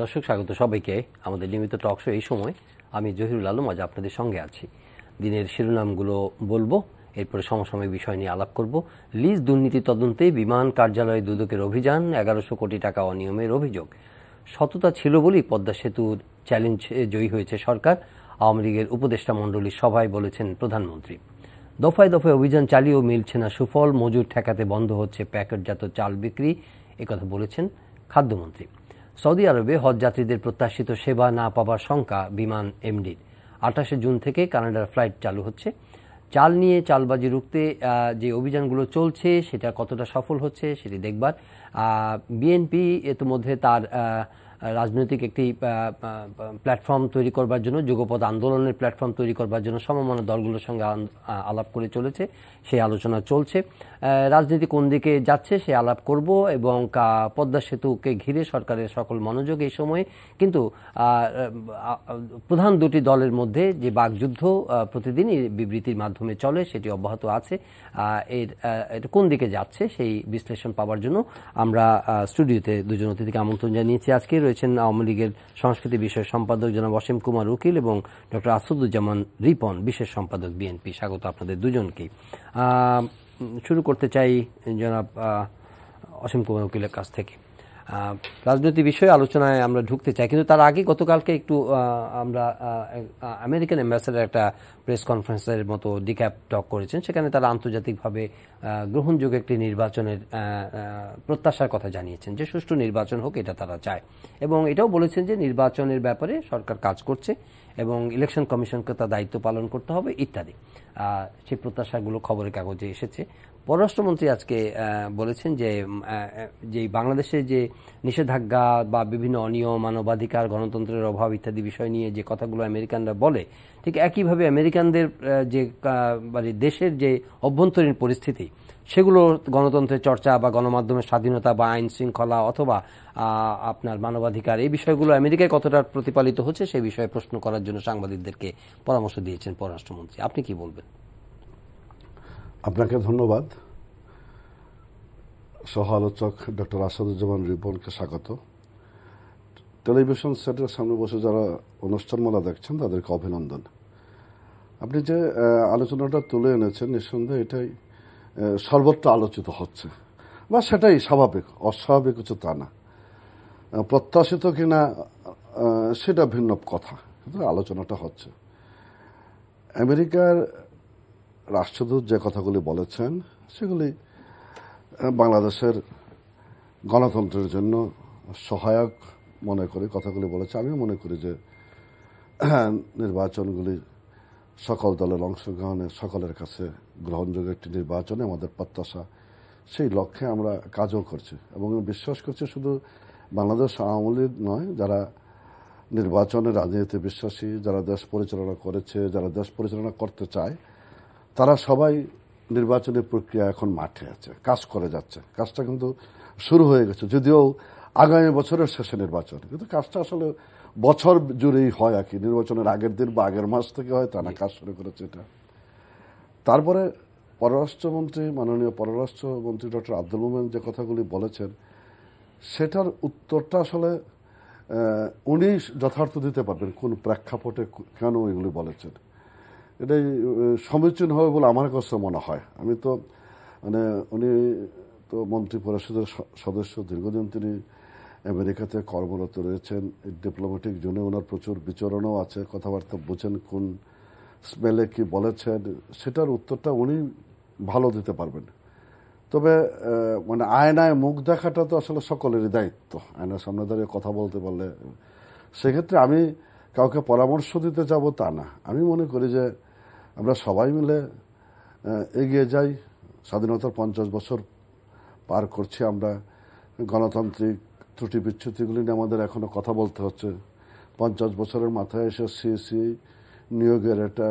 দর্শক, স্বাগত সবাইকে আমাদের নিয়মিত টক শো। এই সময় আমি জহিরুল আলম আজ আপনাদের সঙ্গে আছি। দিনের শিরোনামগুলো বলবো, এরপরে সমসাময়িক বিষয় নিয়ে আলাপ করব। লিজ দুর্নীতি তদন্তে বিমান কার্যালয়ে দুদকের অভিযান, 1100 কোটি টাকা অনিয়মের অভিযোগ। সততা ছিল বলেই পদ্মা সেতুর চ্যালেঞ্জ জয়ী হয়েছে সরকার, আওয়ামী লীগের উপদেষ্টা মণ্ডলীর সভায় বলেছেন প্রধানমন্ত্রী। দফায় দফায় অভিযান চালিয়েও মিলছে না সুফল, মজুর ঠেকাতে বন্ধ হচ্ছে প্যাকেটজাত চাল বিক্রি, একথা বলেছেন খাদ্যমন্ত্রী। সৌদি আরবে হজ যাত্রীদের প্রত্যাশিত সেবা না পাবার শঙ্কা বিমান এমডির। 28 জুন থেকে কানাডার ফ্লাইট চালু হচ্ছে। চাল নিয়ে চালবাজি রুখতে যে অভিযানগুলো চলছে সেটা কতটা সফল হচ্ছে সেটি দেখবার। বিএনপি ইতিমধ্যে তার রাজনৈতিক একটি প্ল্যাটফর্ম তৈরি করবার জন্য, যুগপৎ আন্দোলনের প্ল্যাটফর্ম তৈরি করবার জন্য সমমনা দলগুলোর সঙ্গে আলাপ করে চলেছে। সেই আলোচনা চলছে। রাজনীতি কোন দিকে যাচ্ছে সে আলাপ করব, এবং পদ্মা সেতুকে ঘিরে সরকারের সকল মনোযোগ এই সময়ে। কিন্তু প্রধান দুটি দলের মধ্যে যে বাকযুদ্ধ প্রতিদিনই বিবৃতির মাধ্যমে চলে সেটি অব্যাহত আছে। এটা কোন দিকে যাচ্ছে সেই বিশ্লেষণ পাওয়ার জন্য আমরা স্টুডিওতে দুজন অতিথিকে আমন্ত্রণ জানিয়েছি। আজকে রয়েছেন আওয়ামী লীগের সংস্কৃতি বিষয়ক সম্পাদক জনাব অসীম কুমার উকিল এবং ডক্টর আসাদুজ্জামান রিপন, বিশেষ সম্পাদক বিএনপি। স্বাগত আপনাদের দুজনকেই। শুরু করতে চাই জনাব অসীম কুমার উকিলের কাছ থেকে। রাজনৈতিক বিষয়ে আলোচনায় আমরা ঢুকতে চাই, কিন্তু তার আগে গতকালকে একটু আমরা আমেরিকান অ্যাম্বাসেডার একটা প্রেস কনফারেন্সের মতো ডিক্যাপ টক করেছেন। সেখানে তারা আন্তর্জাতিকভাবে গ্রহণযোগ্য একটি নির্বাচনের প্রত্যাশার কথা জানিয়েছেন, যে সুষ্ঠু নির্বাচন হোক এটা তারা চায়, এবং এটাও বলেছেন যে নির্বাচনের ব্যাপারে সরকার কাজ করছে এবং ইলেকশন কমিশনকে তার দায়িত্ব পালন করতে হবে ইত্যাদি। সেই প্রত্যাশাগুলো খবরের কাগজে এসেছে। পররাষ্ট্রমন্ত্রী আজকে বলেছেন যে বাংলাদেশে যে নিষেধাজ্ঞা বা বিভিন্ন অনিয়ম, মানবাধিকার, গণতন্ত্রের অভাব ইত্যাদি বিষয় নিয়ে যে কথাগুলো আমেরিকানরা বলে, ঠিক একইভাবে আমেরিকানদের যে মানে দেশের যে অভ্যন্তরীণ পরিস্থিতি, সেগুলো গণতন্ত্রের চর্চা বা গণমাধ্যমের স্বাধীনতা বা আইন শৃঙ্খলা অথবা আপনার মানবাধিকার, এই বিষয়গুলো আমেরিকায় কতটা প্রতিপালিত হচ্ছে সেই বিষয়ে প্রশ্ন করার জন্য সাংবাদিকদেরকে পরামর্শ দিয়েছেন পররাষ্ট্রমন্ত্রী। আপনি কি বলবেন? আপনাকে ধন্যবাদ। সহ আলোচক ডক্টর আসাদুজ্জামান রিপনকে স্বাগত। টেলিভিশন সেটের সামনে বসে যারা অনুষ্ঠানমালা দেখছেন তাদেরকে অভিনন্দন। আপনি যে আলোচনাটা তুলে এনেছেন, নিঃসন্দেহে এটাই সর্বত্র আলোচিত হচ্ছে, বা সেটাই স্বাভাবিক, অস্বাভাবিক কিছু তা না। প্রত্যাশিত কিনা সেটা ভিন্ন কথা, কিন্তু আলোচনাটা হচ্ছে। আমেরিকার রাষ্ট্রদূত যে কথাগুলি বলেছেন সেগুলি বাংলাদেশের গণতন্ত্রের জন্য সহায়ক মনে করে কথাগুলি বলেছে। আমিও মনে করি যে নির্বাচনগুলি সকল দলের অংশগ্রহণে সকলের কাছে গ্রহণযোগ্য একটি নির্বাচনে আমাদের প্রত্যাশা, সেই লক্ষ্যে আমরা কাজও করছি এবং বিশ্বাস করছি শুধু বাংলাদেশ আওয়ামী লীগ নয়, যারা নির্বাচনের রাজনীতিতে বিশ্বাসী, যারা দেশ পরিচালনা করেছে, যারা দেশ পরিচালনা করতে চায়, তারা সবাই নির্বাচনী প্রক্রিয়া এখন মাঠে আছে, কাজ করে যাচ্ছে। কাজটা কিন্তু শুরু হয়ে গেছে, যদিও আগামী বছরের শেষে নির্বাচন, কিন্তু কাজটা আসলে বছর জুড়েই হয় আর কি। নির্বাচনের আগের দিন বা আগের মাস থেকে হয় তা না, কাজ শুরু করেছে এটা। তারপরে পররাষ্ট্রমন্ত্রী, মাননীয় পররাষ্ট্রমন্ত্রী ডক্টর আব্দুল মোমেন যে কথাগুলি বলেছেন, সেটার উত্তরটা আসলে উনি যথার্থ দিতে পারবেন কোন প্রেক্ষাপটে কেন এগুলি বলেছেন। এটাই সমীচীন হবে বলে আমার কাছে মনে হয়। আমি তো মানে উনি তো মন্ত্রী পরিষদের সদস্য, দীর্ঘদিন তিনি আমেরিকাতে কর্মরত রয়েছেন, ডিপ্লোম্যাটিক জোনে ওনার প্রচুর বিচরণও আছে, কথাবার্তা বোঝেন, কোন স্মেলে কি বলেছেন সেটার উত্তরটা উনি ভালো দিতে পারবেন। তবে মানে আয়নায় মুখ দেখাটা তো আসলে সকলেরই দায়িত্ব, আয়নার সামনে দাঁড়িয়ে কথা বলতে পারলে। সেক্ষেত্রে আমি কাউকে পরামর্শ দিতে যাব তা না। আমি মনে করি যে আমরা সবাই মিলে এগিয়ে যাই। স্বাধীনতার 50 বছর পার করছি আমরা, গণতান্ত্রিক ত্রুটি বিচ্যুতিগুলি নিয়ে আমাদের এখনো কথা বলতে হচ্ছে। 50 বছরের মাথায় এসে সিএসি নিয়োগের একটা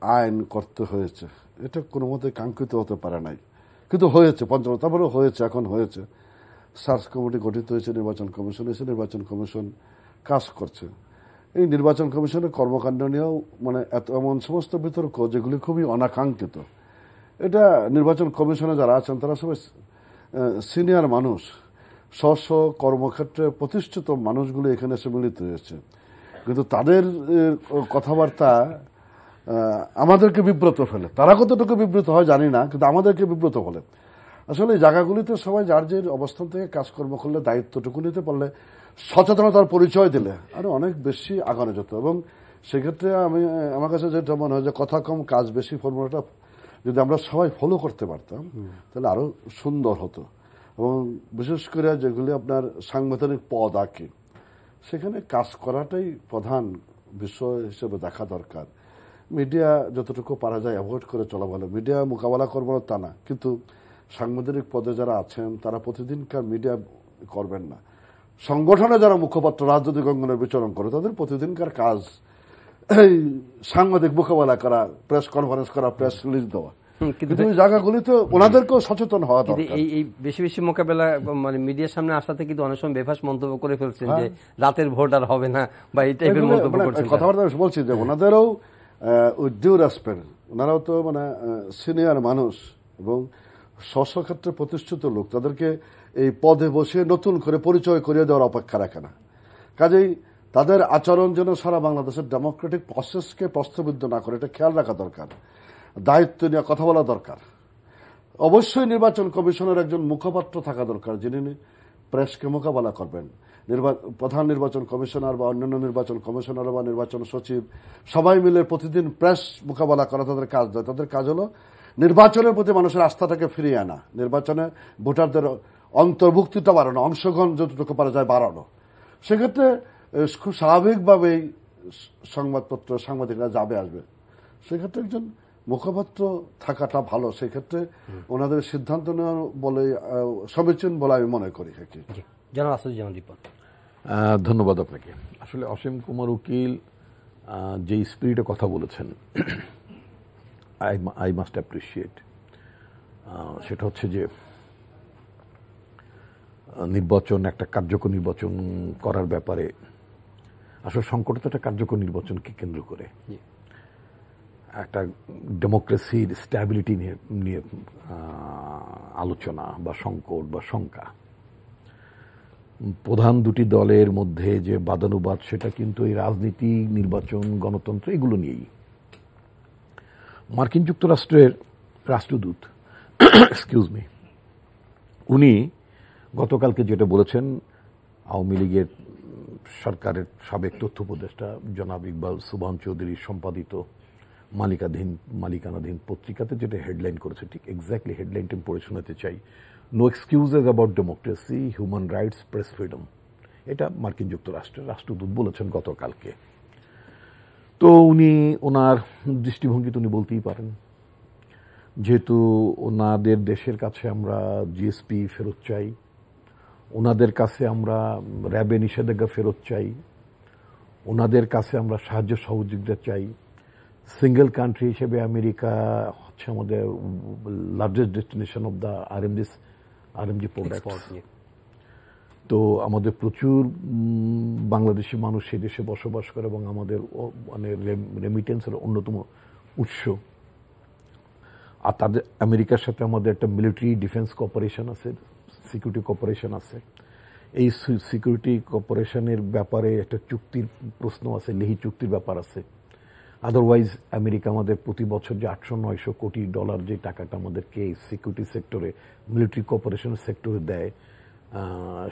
আইন করতে হয়েছে, এটা কোনো মতে কাঙ্ক্ষিত হতে পারে নাই, কিন্তু হয়েছে 50, তারপরেও হয়েছে, এখন হয়েছে। সার্চ কমিটি গঠিত হয়েছে, নির্বাচন কমিশন এসে নির্বাচন কমিশন কাজ করছে। এই নির্বাচন কমিশনের কর্মকাণ্ড নিয়েও মানে এমন সমস্ত বিতর্ক যেগুলি খুবই অনাকাঙ্ক্ষিত। এটা নির্বাচন কমিশনে যারা আছেন তারা সবাই সিনিয়র মানুষ, স্ব কর্মক্ষেত্রে প্রতিষ্ঠিত মানুষগুলো এখানে এসে মিলিত হয়েছে, কিন্তু তাদের কথাবার্তা আমাদেরকে বিব্রত ফেলে। তারা কতটুকু বিব্রত হয় জানি না, কিন্তু আমাদেরকে বিব্রত ফেলে। আসলে এই জায়গাগুলিতে সবাই যার যে অবস্থান থেকে কাজকর্ম করলে, দায়িত্বটুকু নিতে পারলে, সচেতনতার পরিচয় দিলে আরো অনেক বেশি আগানো যেত। এবং সেক্ষেত্রে আমার কাছে যেটা মনে হয় যে কথা কম কাজ বেশি ফর্মুলাটা যদি আমরা সবাই ফলো করতে পারতাম তাহলে আরো সুন্দর হতো। এবং বিশেষ করে যেগুলি আপনার সাংবিধানিক পদ আঁকে, সেখানে কাজ করাটাই প্রধান বিষয় হিসেবে দেখা দরকার। মিডিয়া যতটুকু পারা যায় অ্যাভয়েড করে চলা ভালো। মিডিয়া মোকাবেলা করবো না তা না, কিন্তু সাংবিধানিক পদে যারা আছেন তারা প্রতিদিনকার মিডিয়া করবেন না। সংগঠনে যারা মুখপাত্র রাজনৈতিক অঙ্গনের বিচরণ করে তাদের প্রতিদিনকার কাজ এই সাংবাদিক মোকাবেলা করা, প্রেস কনফারেন্স করা, প্রেস রিলিজ দেওয়া। কিন্তু এই জায়গাগুলিতে ওনাদেরকেও সচেতন হওয়া দরকার। এই বেশি বেশি মোকাবেলা মানে মিডিয়ার সামনে আসাতে কিন্তু অনেক সময় বেফাস মন্তব্য করে ফেলছেন যে রাতের ভোট আর হবে না বা এই টাইপের মন্তব্য করছেন। কথাবার্তা বলছি যে ওনাদেরও উইথ ডিউ রেসপেক্ট, ওনারাও তো মানে সিনিয়র মানুষ এবং স্বক্ষেত্রে প্রতিষ্ঠিত লোক, তাদেরকে এই পদে বসে নতুন করে পরিচয় করিয়ে দেওয়ার অপেক্ষা রাখে না। কাজেই তাদের আচরণ যেন সারা বাংলাদেশের ডেমোক্রেটিক প্রসেসকে প্রশ্নবিদ্ধ না করে, এটা খেয়াল রাখা দরকার। দায়িত্ব নিয়ে কথা বলা দরকার। অবশ্যই নির্বাচন কমিশনের একজন মুখপাত্র থাকা দরকার, যিনি প্রেসকে মোকাবেলা করবেন। প্রধান নির্বাচন কমিশনার বা অন্যান্য নির্বাচন কমিশনার বা নির্বাচন সচিব সবাই মিলে প্রতিদিন প্রেস মোকাবেলা করা তাদের কাজ নয়। তাদের কাজ হলো নির্বাচনের প্রতি মানুষের আস্থাটাকে ফিরিয়ে আনা, নির্বাচনে ভোটারদের অন্তর্ভুক্তিটা বাড়ানো, অংশগ্রহণ যতটুকু পারা যায় বাড়ানো। সেক্ষেত্রে খুব স্বাভাবিকভাবেই সংবাদপত্র সাংবাদিকরা যাবে আসবে। সেক্ষেত্রে একজন মুখপাত্র থাকাটা ভালো। সেক্ষেত্রে ওনাদের সিদ্ধান্ত নেওয়া বলে সমীচীন বলে আমি মনে করি। ধন্যবাদ আপনাকে। আসলে অসীম কুমার উকিল যে স্পিরিটে কথা বলেছেন, আই মাস্ট অ্যাপ্রিসিয়েট। সেটা হচ্ছে যে নির্বাচন, একটা কার্যকর নির্বাচন করার ব্যাপারে আসলে সংকট তো একটা কার্যকর নির্বাচনকে কেন্দ্র করে, একটা ডেমোক্রেসির স্ট্যাবিলিটি নিয়ে আলোচনা বা সংকট বা শঙ্কা। প্রধান দুটি দলের মধ্যে যে বাদানুবাদ, সেটা কিন্তু এই রাজনীতি, নির্বাচন, গণতন্ত্র এগুলো নিয়েই। মার্কিন যুক্তরাষ্ট্রের রাষ্ট্রদূত এক্সকিউজ মি, উনি গতকালকে যেটা বলেছেন, আওয়ামী লীগের সরকারের সাবেক তথ্য উপদেষ্টা জনাব ইকবাল সুবহান চৌধুরী সম্পাদিত মালিকানাধীন পত্রিকাতে যেটা হেডলাইন করেছে, ঠিক এক্স্যাক্টলি হেডলাইনটা পড়ে শোনাতে চাই। No excuses about democracy, human rights, press freedom. এটা মার্কিন যুক্তরাষ্ট্রের রাষ্ট্রদূত বলেছেন গতকালকে। তো উনি ওনার দৃষ্টিভঙ্গিতে উনি বলতেই পারেন, যেহেতু ওনাদের দেশের কাছে আমরা জিএসপি ফেরত চাই, ওনাদের কাছে আমরা র্যাবে নিষেধাজ্ঞা ফেরত চাই, ওনাদের কাছে আমরা সাহায্য সহযোগিতা চাই। সিঙ্গেল কান্ট্রি হিসেবে আমেরিকা হচ্ছে আমাদের largest destination of the RMG products. তো আমাদের প্রচুর বাংলাদেশি মানুষ সেই দেশে বসবাস করে এবং আমাদের মানে রেমিটেন্সের অন্যতম উৎস। আর তাদের আমেরিকার সাথে আমাদের একটা মিলিটারি ডিফেন্স কোঅপারেশন আছে, সিকিউরিটি কোঅপারেশন আছে। এই সিকিউরিটি কোঅপারেশনের ব্যাপারে একটা চুক্তির প্রশ্ন আছে, লেহি চুক্তির ব্যাপার আছে। আদারওয়াইজ আমেরিকা আমাদের প্রতি বছর যে 800-900 কোটি ডলার যে টাকাটা আমাদেরকে সিকিউরিটি সেক্টরে, মিলিটারি কোঅপারেশনের সেক্টরে দেয়,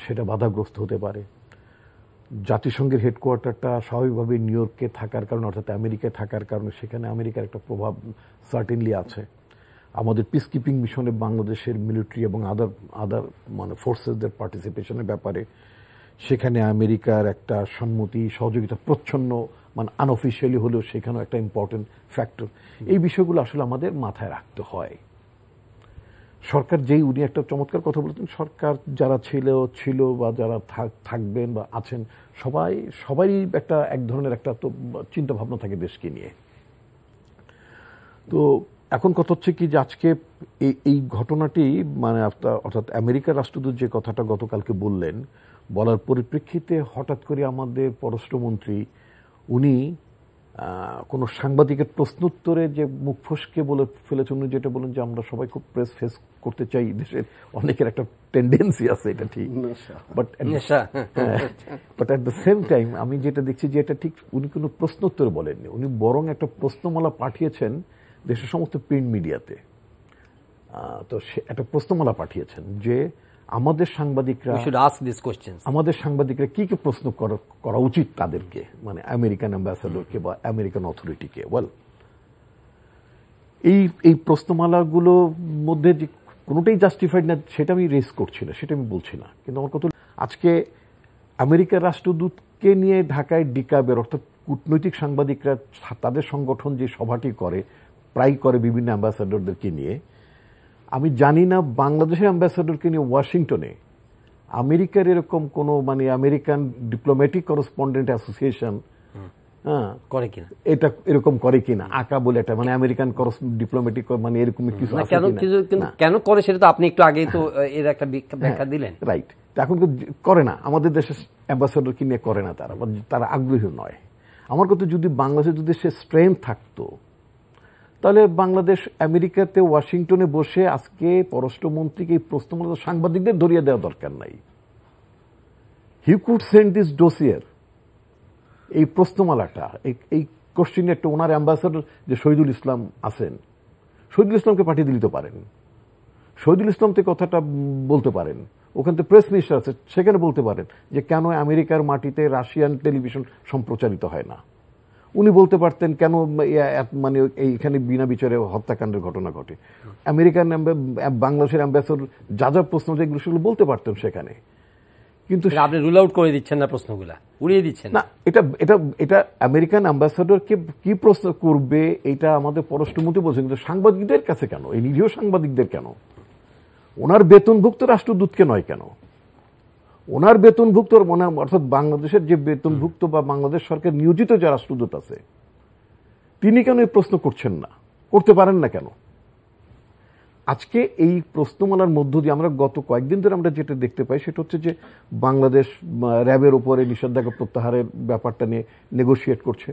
সেটা বাধাগ্রস্ত হতে পারে। জাতিসংঘের হেডকোয়ার্টারটা স্বাভাবিকভাবে নিউ ইয়র্কে থাকার কারণে, অর্থাৎ আমেরিকায় থাকার কারণে সেখানে আমেরিকার একটা প্রভাব সার্টেনলি আছে। আমাদের পিস কিপিং মিশনে বাংলাদেশের মিলিটারি এবং আদার মানে ফোর্সেসদের পার্টিসিপেশনের ব্যাপারে সেখানে আমেরিকার একটা সম্মতি, সহযোগিতা প্রচ্ছন্ন, মানে আনঅফিসিয়ালি হলেও সেখানেও একটা ইম্পর্টেন্ট ফ্যাক্টর। এই বিষয়গুলো আসলে আমাদের মাথায় রাখতে হয়। সরকার যেই, উনি একটা চমৎকার কথা বলেছেন, সরকার যারা ছিল বা যারা থাকবেন বা আছেন সবারই একটা এক ধরনের একটা তো চিন্তা ভাবনা থাকে দেশকে নিয়ে। তো এখন কথা হচ্ছে কি যে আজকে এই ঘটনাটি মানে অর্থাৎ আমেরিকার রাষ্ট্রদূত যে কথাটা গতকালকে বলার পরিপ্রেক্ষিতে হঠাৎ করে আমাদের পররাষ্ট্রমন্ত্রী উনি কোনো সাংবাদিকের প্রশ্নোত্তরে যে মুখ ফসকে বলে ফেলেছে, উনি যেটা বলেন যে আমরা সবাই খুব প্রেস ফেস করতে চাই, দেশের অনেকের একটা টেন্ডেন্সি আছে, এটা ঠিক, but at the same time আমি যেটা দেখছি যে এটা ঠিক উনি কোনো প্রশ্নোত্তর বলেননি, উনি বরং একটা প্রশ্নমালা পাঠিয়েছেন দেশের সমস্ত প্রিন্ট মিডিয়াতে। তো সে একটা প্রশ্নমালা পাঠিয়েছেন যে আমাদের সাংবাদিকরা কি কি প্রশ্ন করা উচিত তাদেরকে, মানে আমেরিকান অ্যাম্বাসাডরকে বা আমেরিকান অথরিটিকে। ওয়েল, এই প্রশ্নমালাগুলোর মধ্যে যে কোনোটাই জাস্টিফাইড না সেটা আমি রেস করছি না, সেটা আমি বলছি না, কিন্তু আমার কথা আজকে আমেরিকার রাষ্ট্রদূতকে নিয়ে ঢাকায় ডিকাবের অর্থাৎ কূটনৈতিক সাংবাদিকরা তাদের সংগঠন যে সভাটি করে, প্রায় করে বিভিন্ন অ্যাম্বাসাডরদেরকে নিয়ে, আমি জানি না বাংলাদেশের অ্যাম্বাসাডরকে নিয়ে ওয়াশিংটনে আমেরিকার এরকম কোনো মানে আমেরিকান ডিপ্লোম্যাটিক করসপন্ডেন্ট অ্যাসোসিয়েশন করে কিনা, এটা এরকম করে কিনা, আকা বলে একটা মানে আমেরিকান ডিপ্লোম্যাটিক মানে এরকম কিছু আছে কিনা, কেন করে সেটা তো আপনি একটু আগেই তো এর একটা ব্যাখ্যা দিলেন। রাইট, এখন তো করে না, আমাদের দেশের অ্যাম্বাসাডরকে নিয়ে করে না, তারা আগ্রহী নয়। আমার কথা যদি বাংলাদেশে যদি সে স্ট্রেংথ থাকতো তাহলে বাংলাদেশ আমেরিকাতে ওয়াশিংটনে বসে আজকে পররাষ্ট্রমন্ত্রীকে এই প্রশ্নমালা সাংবাদিকদের ধরিয়ে দেওয়া দরকার নাই। হি কুড সেন্ড দিস ডোসিয়ার, এই প্রশ্নমালাটা, এই কোশ্চেনটা ওনার অ্যাম্বাসাডর যে শহীদুল ইসলাম আছেন, শহীদুল ইসলামকে পাঠিয়ে দিতে পারেন, শহীদুল ইসলাম থেকে কথাটা বলতে পারেন, ওখান থেকে প্রেস মিনিস্টার আছে সেখানে বলতে পারেন যে কেন আমেরিকার মাটিতে রাশিয়ান টেলিভিশন সম্প্রচারিত হয় না। উনি বলতে পারতেন কেন মানে এইখানে বিনা বিচারে হত্যাকাণ্ডের ঘটনা ঘটে। আমেরিকান বাংলাদেশের অ্যাম্বাসাডর যা যা প্রশ্ন যেগুলো সেগুলো বলতে পারতেন সেখানে, কিন্তু আপনি রুল আউট করে দিচ্ছেন না, প্রশ্নগুলা উড়িয়ে দিচ্ছেন না। এটা আমেরিকান অ্যাম্বাসাডরকে কি প্রশ্ন করবে এটা আমাদের পররাষ্ট্রমন্ত্রী বলছেন, কিন্তু সাংবাদিকদের কাছে কেন, এই নিরীহ সাংবাদিকদের কেন, ওনার বেতনভুক্ত রাষ্ট্রদূতকে নয় কেন, ওনার বেতনভুক্ত অর্থাৎ বাংলাদেশের যে বেতনভুক্ত বা বাংলাদেশ সরকার নিয়োজিত যে রাষ্ট্রদূত আছে তিনি কেন এই প্রশ্ন করছেন না, করতে পারেন না কেন? আজকে এই প্রশ্নমালার মধ্য দিয়ে আমরা গত কয়েকদিন ধরে আমরা যেটা দেখতে পাই সেটা হচ্ছে যে বাংলাদেশ র্যাবের উপরে নিষেধাজ্ঞা প্রত্যাহারের ব্যাপারটা নিয়ে নেগোশিয়েট করছে।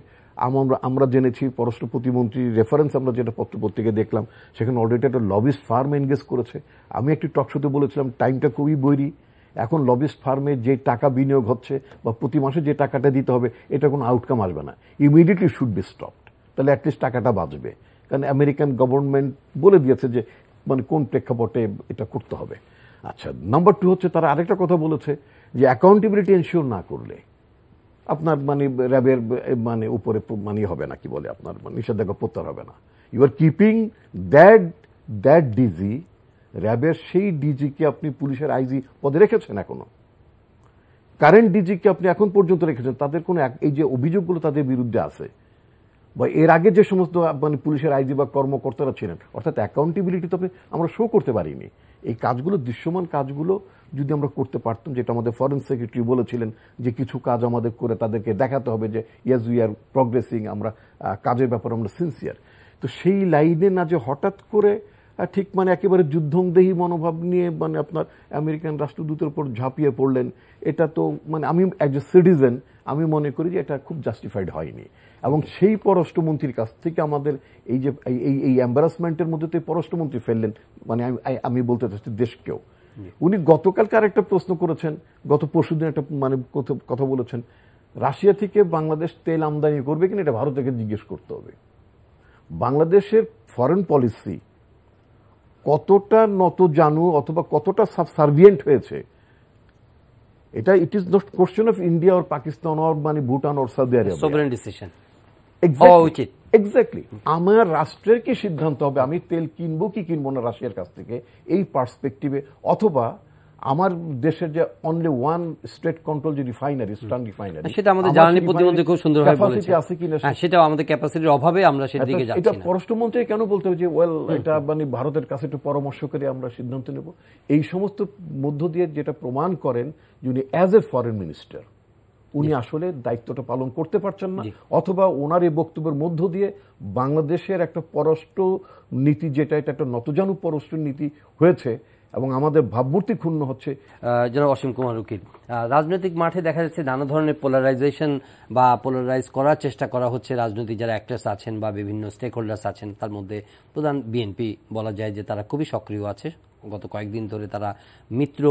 আমরা জেনেছি পররাষ্ট্র প্রতিমন্ত্রী রেফারেন্স আমরা যেটা পত্রপত্রিকায় দেখলাম সেখানে অলরেডি একটা লবিস্ট ফার্ম এনগেজ করেছে। আমি একটি টকশোতে বলেছিলাম টাইমটা খুবই বৈরী, এখন লবিস্ট ফার্মে যে টাকা বিনিয়োগ হচ্ছে বা প্রতি মাসে যে টাকাটা দিতে হবে এটা কোনো আউটকাম আসবে না, ইমিডিয়েটলি শুড বি স্টপড, তাহলে অ্যাটলিস্ট টাকাটা বাঁচবে। কারণ আমেরিকান গভর্নমেন্ট বলে দিয়েছে যে মানে কোন প্রেক্ষাপটে এটা করতে হবে। আচ্ছা, নাম্বার 2 হচ্ছে তারা আরেকটা কথা বলেছে যে অ্যাকাউন্টেবিলিটি এনশিওর না করলে আপনার মানে র্যাবের মানে উপরে মানে হবে না, কি বলে আপনার নিষেধাজ্ঞা প্রত্যাহার হবে না। You are keeping that DG, র্যাবের সেই ডিজিকে আপনি পুলিশের আইজি পদে রেখেছেন, এখনো কারেন্ট ডিজিকে আপনি এখন পর্যন্ত রেখেছেন, তাদের কোনো এই যে অভিযোগগুলো তাদের বিরুদ্ধে আছে বা এর আগে যে সমস্ত মানে পুলিশের আইজি বা কর্মকর্তারা ছিলেন, অর্থাৎ অ্যাকাউন্টেবিলিটি তো আমরা শো করতে পারিনি। এই কাজগুলো দৃশ্যমান কাজগুলো যদি আমরা করতে পারতাম, যেটা আমাদের ফরেন সেক্রেটারি বলেছিলেন যে কিছু কাজ আমাদের করে তাদেরকে দেখাতে হবে যে ইয়েস উই আর প্রগ্রেসিং, আমরা কাজের ব্যাপারে আমরা সিনসিয়ার। তো সেই লাইনে না যে হঠাৎ করে ঠিক মানে একেবারে যুদ্ধংদেহী মনোভাব নিয়ে মানে আপনার আমেরিকান রাষ্ট্রদূতের উপর ঝাঁপিয়ে পড়লেন, এটা তো মানে আমি অ্যাজ এ সিটিজেন আমি মনে করি যে এটা খুব জাস্টিফাইড হয়নি। এবং সেই পররাষ্ট্রমন্ত্রীর কাছ থেকে আমাদের এই যে এই এম্বারাসমেন্টের মধ্যে তো পররাষ্ট্রমন্ত্রী ফেললেন, মানে আমি বলতে চাচ্ছি দেশকেও। উনি গতকালকে আরেকটা প্রশ্ন করেছেন, গত পরশুদিন একটা মানে কথা বলেছেন রাশিয়া থেকে বাংলাদেশ তেল আমদানি করবে কিনা এটা ভারত থেকে জিজ্ঞেস করতে হবে। বাংলাদেশের ফরেন পলিসি কতটা নত জানু অথবা কতটা সাবসার্ভিয়েন্ট হয়েছে এটা it is not question of India or Pakistan or মানে Bhutan or Saudi Arabia, sovereign decision. Exactly আমার রাষ্ট্রের কি সিদ্ধান্ত হবে আমি তেল কিনবো কি কিনবো না রাশিয়ার কাছ থেকে, এই পার্সপেক্টিভে, অথবা আমার দেশের যে অনলি ওয়ান স্টেট কন্ট্রোল যে রিফাইনারি স্টান রিফাইনারি, সেটা আমাদের জ্বালানি প্রতিমন্ত্রী খুব সুন্দরভাবে বলেছেন আছে কিনা, সেটাও আমাদের ক্যাপাসিটির অভাবে আমরা সেদিকে যাচ্ছি না। এটা পররাষ্ট্রমন্ত্রী কেন বলতে হবে যে ওয়েল এটা মানে ভারতের কাছে একটু পরামর্শ করে আমরা সিদ্ধান্ত নেব। এই সমস্ত মধ্য দিয়ে যেটা প্রমাণ করেন যিনি অ্যাজ এ ফরেন মিনিস্টার উনি আসলে দায়িত্বটা পালন করতে পারছেন না, অথবা ওনার এই বক্তব্যের মধ্য দিয়ে বাংলাদেশের একটা পররাষ্ট্র নীতি যেটা এটা একটা নতজানু পররাষ্ট্র নীতি হয়েছে এবং আমাদের ভাবমূর্তি ক্ষুণ্ণ হচ্ছে। জনাব অসীম কুমার উকিল, রাজনৈতিক মাঠে দেখা যাচ্ছে নানা ধরনের পোলারাইজেশন বা পোলারাইজ করার চেষ্টা করা হচ্ছে। রাজনৈতিক যারা অ্যাক্টর্স আছেন বা বিভিন্ন স্টেক হোল্ডার্স আছেন, তার মধ্যে প্রধান বিএনপি বলা যায় যে তারা খুবই সক্রিয় আছে। গত কয়েকদিন ধরে তারা মিত্র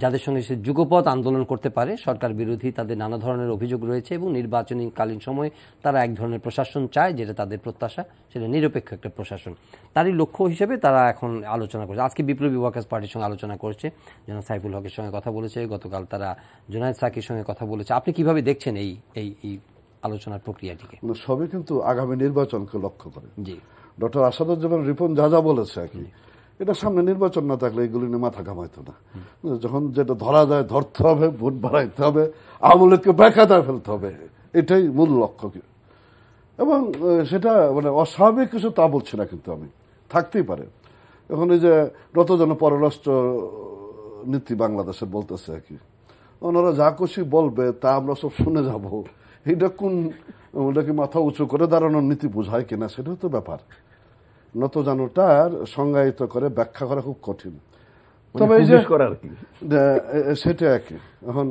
যাদের সঙ্গে সে যুগপৎ আন্দোলন করতে পারে, সরকার বিরোধী, তাদের নানা ধরনের অভিযোগ রয়েছে এবং নির্বাচনীকালীন সময়ে তারা এক ধরনের প্রশাসন চায়, যেটা তাদের প্রত্যাশা, সেটা নিরপেক্ষ একটা প্রশাসন। তারই লক্ষ্য হিসেবে তারা এখন আলোচনা করছে। আজকে বিপ্লবী ওয়ার্কার্স পার্টির সঙ্গে আলোচনা করছে, যেন সাইফুল হকের সঙ্গে কথা বলেছে, গতকাল তারা জুনায়েদ সাকির সঙ্গে কথা বলেছে। আপনি কিভাবে দেখছেন এই এই এই আলোচনার প্রক্রিয়াটিকে? সবই কিন্তু আগামী নির্বাচনকে লক্ষ্য করে। জি, ডক্টর আসাদুজ্জামান রিপন যা যা বলেছে আর কি, এটা সামনে নির্বাচন না থাকলে এগুলি নিয়ে মাথা ঘামাইতো না। যখন যেটা ধরা যায় ধরতে হবে, ভোট বাড়াইতে হবে, আওয়ামী লীগকে বেকায়দায় ফেলতে হবে, এটাই মূল লক্ষ্য। এবং সেটা মানে অস্বাভাবিক কিছু তা বলছি না, কিন্তু আমি থাকতেই পারে। এখন এই যে যতজন পররাষ্ট্র নীতি বাংলাদেশের বলতেছে আর কি, ওনারা যা খুশি বলবে তা আমরা সব শুনে যাব, এটা কোন ওটা কি মাথা উঁচু করে দাঁড়ানোর নীতি বোঝায় কিনা, সেটাও তো ব্যাপার। নতজানুটার সংজ্ঞায়িত করে ব্যাখ্যা করা খুব কঠিন। তবে এই যে সেটা একই। এখন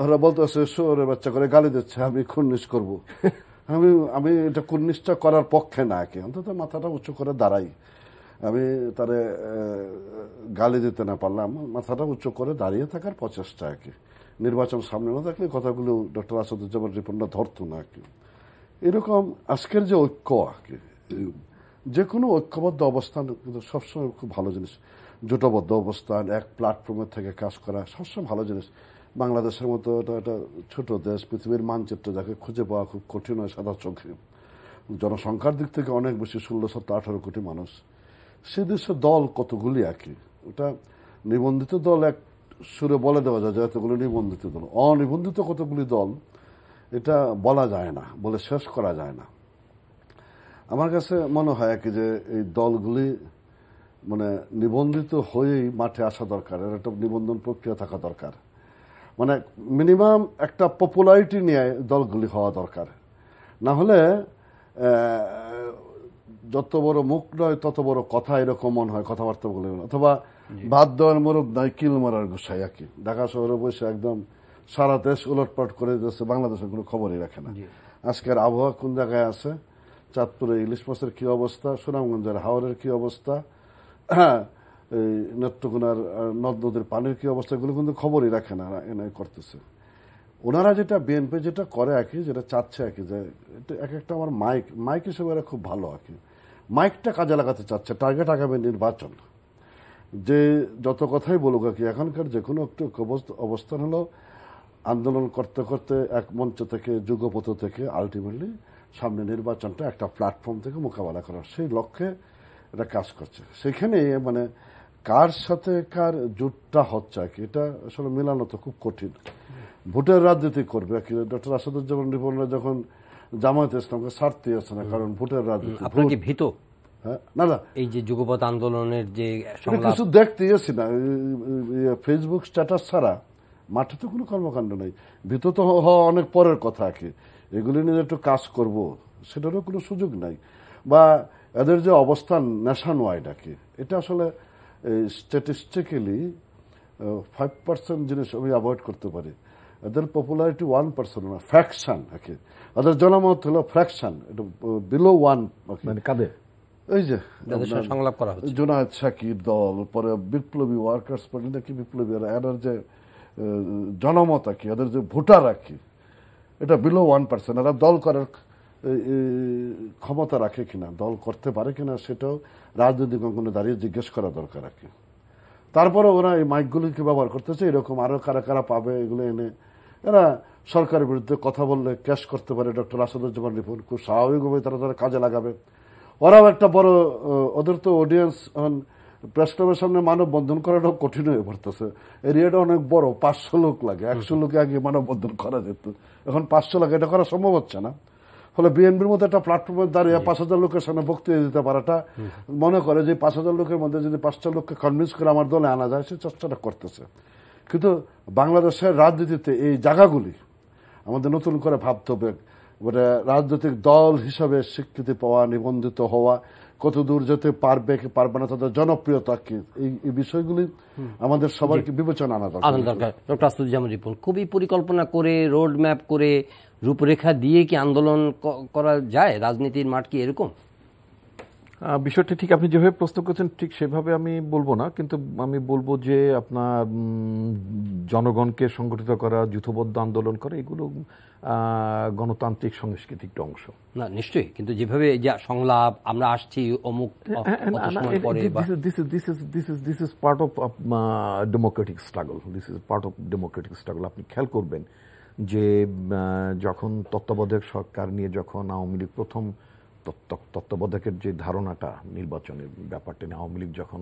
ওরা বলতেছে শোরে বাচ্চা করে গালি দিচ্ছে, আমি কুর্নিশ করবো। আমি এটা কুর্নিশটা করার পক্ষে না, কি অন্তত মাথাটা উঁচু করে দাঁড়াই। আমি তারে গালি দিতে না পারলাম, মাথাটা উঁচু করে দাঁড়িয়ে থাকার প্রচেষ্টা আর কি। নির্বাচন সামনে না থাকলে কথাগুলো ডক্টর আসাদুজ্জামান রিপনটা ধরতো না আর কি। এরকম আজকের যে ঐক্য আর কি, যে কোনো ঐক্যবদ্ধ অবস্থান কিন্তু সবসময় খুব ভালো জিনিস। জোটবদ্ধ অবস্থান, এক প্ল্যাটফর্মের থেকে কাজ করা সবসময় ভালো জিনিস। বাংলাদেশের মতো এটা ছোট দেশ, পৃথিবীর মানচিত্র যাকে খুঁজে পাওয়া খুব কঠিন হয় সাদা চোখে। জনসংখ্যার দিক থেকে অনেক বেশি, 16-18 কোটি মানুষ। সে দেশে দল কতগুলি আর কি, ওটা নিবন্ধিত দল এক সুরে বলে দেওয়া যায় যে এতগুলো নিবন্ধিত দল, অনিবন্ধিত কতগুলি দল এটা বলা যায় না, বলে শেষ করা যায় না। আমার কাছে মনে হয় কি যে এই দলগুলি মানে নিবন্ধিত হয়েই মাঠে আসা দরকার, এর একটা নিবন্ধন প্রক্রিয়া থাকা দরকার। মানে মিনিমাম একটা পপুলারিটি নিয়ে দলগুলি হওয়া দরকার। না হলে যত বড় মুখ নয় তত বড় কথা, এরকম মনে হয় কথাবার্তা বলে। অথবা বাদ দেওয়ার মোরগ নয় কিল মারার গোসাই আর কি। ঢাকা শহরে বসে একদম সারা দেশ উলটপাট করে দিচ্ছে, বাংলাদেশের কোনো খবরই রাখে না। আজকের আবহাওয়া কোন জায়গায় আছে, চাঁদপুরে ইলিশ মাছের কি অবস্থা, সুনামগঞ্জের হাওরের কি অবস্থা, হ্যাঁ এই নেত্রকোনার নদ নদীর পানির কি অবস্থা, এগুলো কিন্তু খবরই রাখে না, এনে করতেছে ওনারা। যেটা বিএনপি যেটা করে আর কি, যেটা চাচ্ছে আর কি, যে এক একটা আমার মাইক হিসেবে এরা খুব ভালো আর কি, মাইকটা কাজে লাগাতে চাচ্ছে। টার্গেট আগামী নির্বাচন, যে যত কথাই বলুক আর কি, এখনকার যে কোনো একটু অবস্থান হলো আন্দোলন করতে করতে এক মঞ্চ থেকে, যুগপথ থেকে আলটিমেটলি সামনে নির্বাচনটা একটা প্ল্যাটফর্ম থেকে মোকাবেলা করার সেই লক্ষ্যে এটা কাজ করছে। সেখানে মানে কার সাথে কার জোটটা হচ্ছে আর কি, এটা আসলে মেলানো তো খুব কঠিন। ভোটের রাজনীতি করবে আর কি। ডক্টর আসাদুজ্জামান রিপনরা যখন জামায়াতে ইসলামকে ছাড়তে আসছে না, কারণ ভোটের রাজনীতি। আপনার কি ভীত? না না, এই যে যুগপৎ আন্দোলনের যে কিছু দেখতে গেছি না, ফেসবুক স্ট্যাটাস ছাড়া মাঠে তো কোনো কর্মকাণ্ড নেই। ভীত তো হওয়া অনেক পরের কথা আর কি। এগুলি নিয়ে একটু কাজ করব সেটারও কোনো সুযোগ নাই। বা এদের যে অবস্থান ন্যাশন ওয়াইড আর কি, এটা আসলে স্ট্যাটিস্টিক্যালি 5% জিনিস আমি অ্যাভয়েড করতে পারি। এদের পপুলারিটি 1% না, ফ্র্যাকশন আর কি। এদের জনমত হলো ফ্র্যাকশন, এটা বিলো 1। মানে কাদের? এই যে সংলাপ করা হচ্ছে, জুনায়েদ সাকির দল, পরে বিপ্লবী ওয়ার্কার্স পার্টি নাকি বিপ্লবী, এদের যে জনমত আর কি, এদের যে ভোটার আর কি, এটা বিলো 1%। এরা দল করার ক্ষমতা রাখে কিনা, দল করতে পারে কিনা, সেটাও রাজনৈতিক অঙ্গনে দাঁড়িয়ে জিজ্ঞেস করা দরকার আর কি। তারপরে ওরা এই মাইকগুলিকে ব্যবহার করতেছে, এরকম আরো কারা কারা পাবে এগুলো এনে এরা সরকারের বিরুদ্ধে কথা বললে ক্যাশ করতে পারে। ডক্টর আসাদুজ্জামান রিপন খুব স্বাভাবিকভাবে তারা কাজে লাগাবে। ওরাও একটা বড়, ওদের তো অডিয়েন্স প্রেস ক্লাবের সামনে মানববন্ধন করাটাও কঠিন হয়ে পড়তেছে। এরিয়াটা অনেক বড়, 500 লোক লাগে। 100 লোকে আগে মানববন্ধন করা যেত, এখন 500 লাগে, এটা করা সম্ভব হচ্ছে না। ফলে বিএনপির মধ্যে একটা প্ল্যাটফর্মে দাঁড়িয়ে 5000 লোকের সামনে বক্তৃতা দিতে পারাটা, মনে করে যে 5000 লোকের মধ্যে যদি 5টা লোককে কনভিন্স করে আমার দলে আনা যায়, সে চেষ্টাটা করতেছে। কিন্তু বাংলাদেশের রাজনীতিতে এই জায়গাগুলি আমাদের নতুন করে ভাবতে হবে। রাজনৈতিক দল হিসাবে স্বীকৃতি পাওয়া, নিবন্ধিত হওয়া, কত দূর যেতে পারবে কি পারবে না, তাদের জনপ্রিয়তা কি, এই বিষয়গুলি আমাদের সবাইকে বিবেচনা আনা দরকার। ডক্টর আসাদুজ্জামান রিপন, খুবই পরিকল্পনা করে রোড ম্যাপ করে রূপরেখা দিয়ে কি আন্দোলন করা যায়? রাজনীতির মাঠ কি এরকম? বিষয়টা ঠিক আপনি যেভাবে প্রশ্ন করছেন ঠিক সেভাবে আমি বলবো না, কিন্তু আমি বলবো যে আপনার জনগণকে সংগঠিত করা, যুথবদ্ধ আন্দোলন করা, এগুলো গণতান্ত্রিক সংস্কৃতির একটা অংশ। না নিশ্চয়ই, কিন্তু যেভাবে যে সংলাপ আমরা আসছি অমুক this is part of Democratic struggle, this is part of Democratic struggle. আপনি খেয়াল করবেন যে যখন তত্ত্বাবধায়ক সরকার নিয়ে যখন আওয়ামী লীগ প্রথম তত্ত্বাবধায়কের যে ধারণাটা নির্বাচনের ব্যাপারটা নিয়ে আওয়ামী লীগ যখন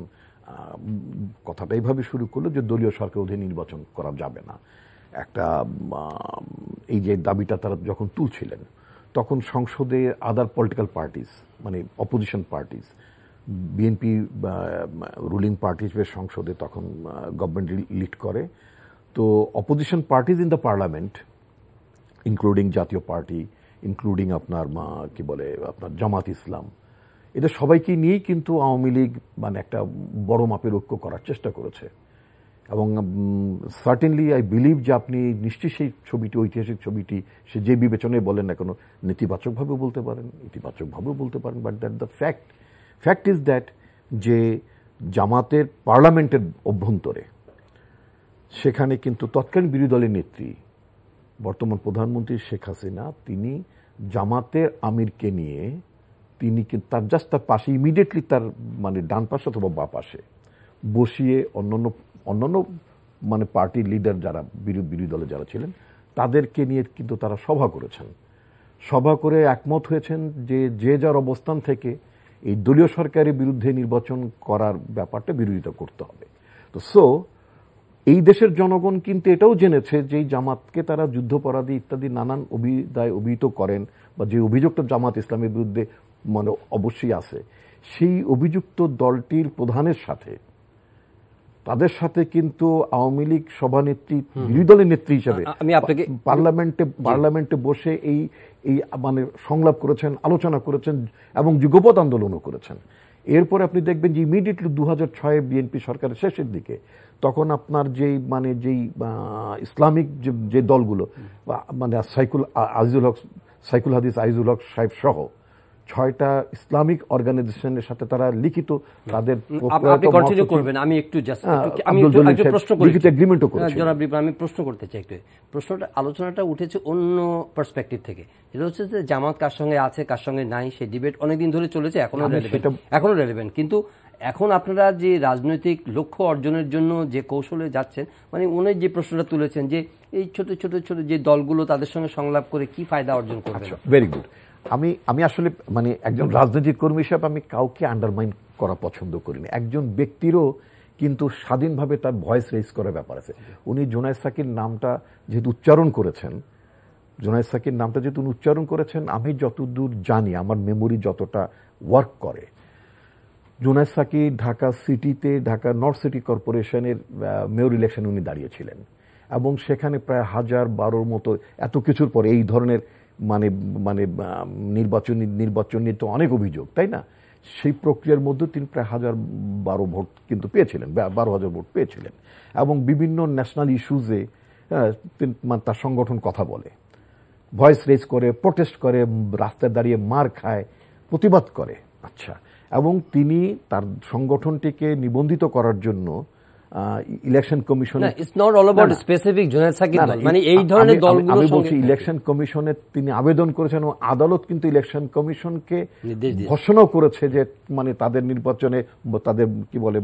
কথাটা এইভাবে শুরু করলো যে দলীয় সরকার অধীনে নির্বাচন করা যাবে না, একটা এই যে দাবিটা তারা যখন তুলছিলেন, তখন সংসদে আদার পলিটিক্যাল পার্টিস মানে opposition parties, BNP ruling parties সংসদে তখন গভর্নমেন্ট লিড করে। তো opposition parties in the parliament including জাতীয় পার্টি, ইনক্লুডিং আপনার কি বলে আপনার জামাত ইসলাম, এটা সবাইকে নিয়েই কিন্তু আওয়ামী লীগ মানে একটা বড় মাপের ঐক্য করার চেষ্টা করেছে। এবং সার্টেনলি আই বিলিভ যে আপনি নিশ্চয়ই সেই ছবিটি, ঐতিহাসিক ছবিটি, সে যে বিবেচনায় বলেন না কেন, নেতিবাচকভাবেও বলতে পারেন, ইতিবাচকভাবেও বলতে পারেন, but that the fact is that যে জামাতের পার্লামেন্টের অভ্যন্তরে সেখানে কিন্তু তৎকালীন বিরোধী দলের নেত্রী বর্তমান প্রধানমন্ত্রী শেখ হাসিনা, তিনি জামাতের আমিরকে নিয়ে তিনি কিন্তু তার জাস্ট তার পাশে ইমিডিয়েটলি তার মানে ডান পাশে অথবা বা পাশে বসিয়ে অন্যান্য মানে পার্টির লিডার যারা বিরোধী দলে যারা ছিলেন তাদেরকে নিয়ে কিন্তু তারা সভা করেছেন। সভা করে একমত হয়েছেন যে যার অবস্থান থেকে এই দলীয় সরকারের বিরুদ্ধে নির্বাচন করার ব্যাপারটা বিরোধিতা করতে হবে। তো এই দেশের জনগণ কিন্তু এটাও জেনেছে যে এই জামাতকে তারা যুদ্ধাপরাধী ইত্যাদি নানান অভিহিত করেন, বা যে অভিযুক্ত জামাত ইসলামের বিরুদ্ধে মানে অবশ্যই আছে, সেই অভিযুক্ত দলটির প্রধানের সাথে তাদের সাথে কিন্তু আওয়ামী লীগ সভানেত্রী বিরোধী দলের নেত্রী হিসেবে পার্লামেন্টে বসে এই মানে সংলাপ করেছেন, আলোচনা করেছেন এবং যুগপৎ আন্দোলনও করেছেন। এরপরে আপনি দেখবেন যে ইমিডিয়েটলি 2006 বিএনপি সরকারের শেষের দিকে তখন আপনার যেই ইসলামিক যে দলগুলো মানে সাইকুল হাদিস আইজুল হক সাহেব সহ 6টা ইসলামিক অর্গানাইজেশনের সাথে তারা লিখিত তাদের আমি একটু প্রশ্ন করতে চাই। একটু প্রশ্নটা আলোচনাটা উঠেছে অন্য পার্সপেক্টিভ থেকে, যেটা হচ্ছে যে জামাত কার সঙ্গে আছে কার সঙ্গে নাই, সেই ডিবেট অনেকদিন ধরে চলেছে, এখনো রেলেভেন্ট। কিন্তু এখন আপনারা যে রাজনৈতিক লক্ষ্য অর্জনের জন্য যে কৌশলে যাচ্ছেন, মানে উনি যে প্রশ্নটা তুলেছেন যে এই ছোট ছোট ছোট যে দলগুলো তাদের সঙ্গে সংলাপ করে কি ফায়দা অর্জন করবে। Very good. আমি আসলে মানে একজন রাজনৈতিক কর্মী হিসেবে আমি কাউকে আন্ডারমাইন করা পছন্দ করি না। একজন ব্যক্তিরও কিন্তু স্বাধীনভাবে তার ভয়েস রেজ করার ব্যাপার আছে। উনি জুনায়েদ সাকির নামটা যেহেতু উচ্চারণ করেছেন, আমি যতদূর জানি, আমার মেমোরি যতটা ওয়ার্ক করে, জুনায়েদ সাকির ঢাকা সিটিতে ঢাকা নর্থ সিটি কর্পোরেশনের মেয়র ইলেকশনে উনি দাঁড়িয়েছিলেন এবং সেখানে প্রায় 1012 মতো এত কিছুর পরে এই ধরনের মানে নির্বাচনী তো অনেক অভিযোগ, তাই না? সেই প্রক্রিয়ার মধ্যে তিনি প্রায় 1012 ভোট কিন্তু পেয়েছিলেন, 12,000 ভোট পেয়েছিলেন এবং বিভিন্ন ন্যাশনাল ইস্যুজে তার সংগঠন কথা বলে, ভয়েস রেজ করে, প্রোটেস্ট করে, রাস্তায় দাঁড়িয়ে মার খায়, প্রতিবাদ করে। আচ্ছা, এবং তিনি তার সংগঠনটিকে নিবন্ধিত করার জন্য ইলেকশন কমিশনে, it's not all about specific Junaid Sakib, মানে এই ধরনের দলগুলো আমি বলছি ইলেকশন কমিশনে তিনি আবেদন করেছেন এবং আদালত কিন্তু ইলেকশন কমিশনকে ঘোষণাও করেছে যে মানে তাদের নির্বাচনে তাদের কি বলে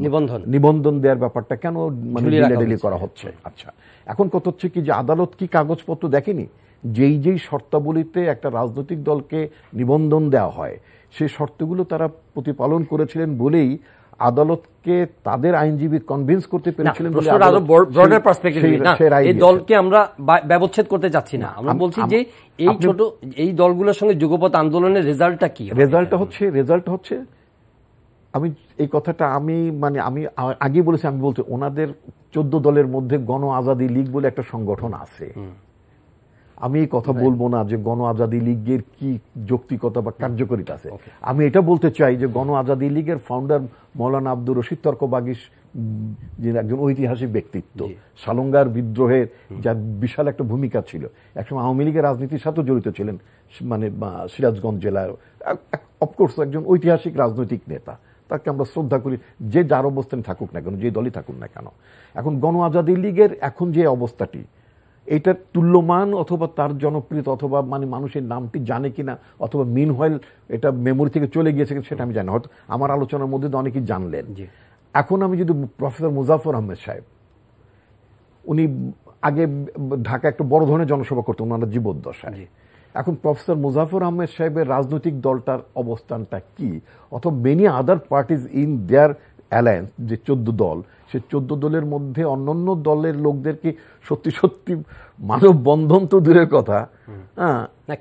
নিবন্ধন দেওয়ার ব্যাপারটা কেন মানে ঢিলাঢিলি করা হচ্ছে। আচ্ছা, এখন কথা হচ্ছে কি যে আদালত কি কাগজপত্র দেখেনি? যেই শর্তাবলীতে একটা রাজনৈতিক দলকে নিবন্ধন দেওয়া হয় সেই শর্তগুলো তারা প্রতিপালন করেছিলেন বলেই আদালতকে তাদের আইনজীবী কনভিন্স করতে পেরেছিলেন। এই দলকে আমরা ব্যবচ্ছেদ করতে যাচ্ছি না, আমরা বলছি যে এই দলগুলোর সঙ্গে যুগপৎ আন্দোলনের রেজাল্টটা কি? রেজাল্ট হচ্ছে আমি এই কথাটা আমি আগে বলেছি, আমি বলছি ওনাদের 14 দলের মধ্যে গণ আজাদী লীগ বলে একটা সংগঠন আছে, আমি এই কথা বলবো না যে গণ আজাদী লীগের কি যৌক্তিকতা বা কার্যকারিতা আছে। আমি এটা বলতে চাই যে গণ আজাদী লীগের ফাউন্ডার মৌলানা আব্দুর রশিদ তর্কবাগীশ যিনি একজন ঐতিহাসিক ব্যক্তিত্ব, সালঙ্গার বিদ্রোহের যা বিশাল একটা ভূমিকা ছিল, একসময় আওয়ামী লীগের রাজনীতির সাথেও জড়িত ছিলেন, মানে সিরাজগঞ্জ জেলার অফকোর্স একজন ঐতিহাসিক রাজনৈতিক নেতা, তাকে আমরা শ্রদ্ধা করি যে যার অবস্থানে থাকুক না কেন, যে দলই থাকুক না কেন। এখন গণ আজাদী লীগের এখন যে অবস্থাটি, এটা তুল্যমান অথবা তার জনপ্রিয়তা অথবা মানে মানুষের নামটি জানে কিনা অথবা মিনহোয়াইল এটা মেমোরি থেকে চলে গিয়েছে সেটা আমি জানি, হয়তো আমার আলোচনার মধ্যে তো অনেকেই জানলেন। এখন আমি যদি প্রফেসর মুজাফর আহমেদ সাহেব, উনি আগে ঢাকা একটা বড় ধরনের জনসভা করতেন ওনার জীবদ্দশায়, এখন প্রফেসর মুজাফর আহমেদ সাহেবের রাজনৈতিক দলটার অবস্থানটা কি, অথবা many other parties in their alliance, যে 14 দল, সে 14 দলের মধ্যে অন্যান্য দলের লোকদেরকে সত্যি সত্যি মানববন্ধন তো দূরের কথা,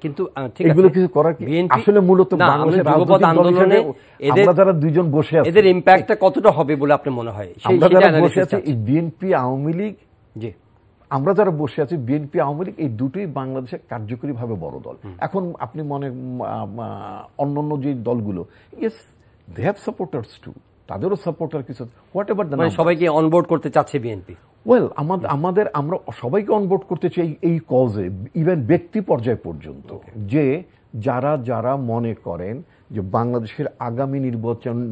কিন্তু এগুলো কিছু করার আসলে মূলত বাংলাদেশের রাজনৈতিক আন্দোলনে আমরা যারা দুইজন বসে আছি এদের ইমপ্যাক্টটা কতটা হবে বলে আপনার মনে হয়? আমরা যারা বসে আছি বিএনপি আওয়ামী লীগ, আমরা যারা বসে আছি বিএনপি আওয়ামী লীগ, এই দুটোই বাংলাদেশের কার্যকরীভাবে বড় দল। এখন আপনি অন্যান্য যে দলগুলো, yes they have supporters too, তাদেরও সাপোর্টার কিছু, হোয়াট এভার দ্য নাম্বার, সবাইকে অনবোর্ড করতে চাচ্ছে বিএনপি। ওয়েল আমরা সবাইকে অনবোর্ড করতে চাই এই কজে, ইভেন ব্যক্তি পর্যায় পর্যন্ত, যে যারা মনে করেন যে বাংলাদেশের আগামী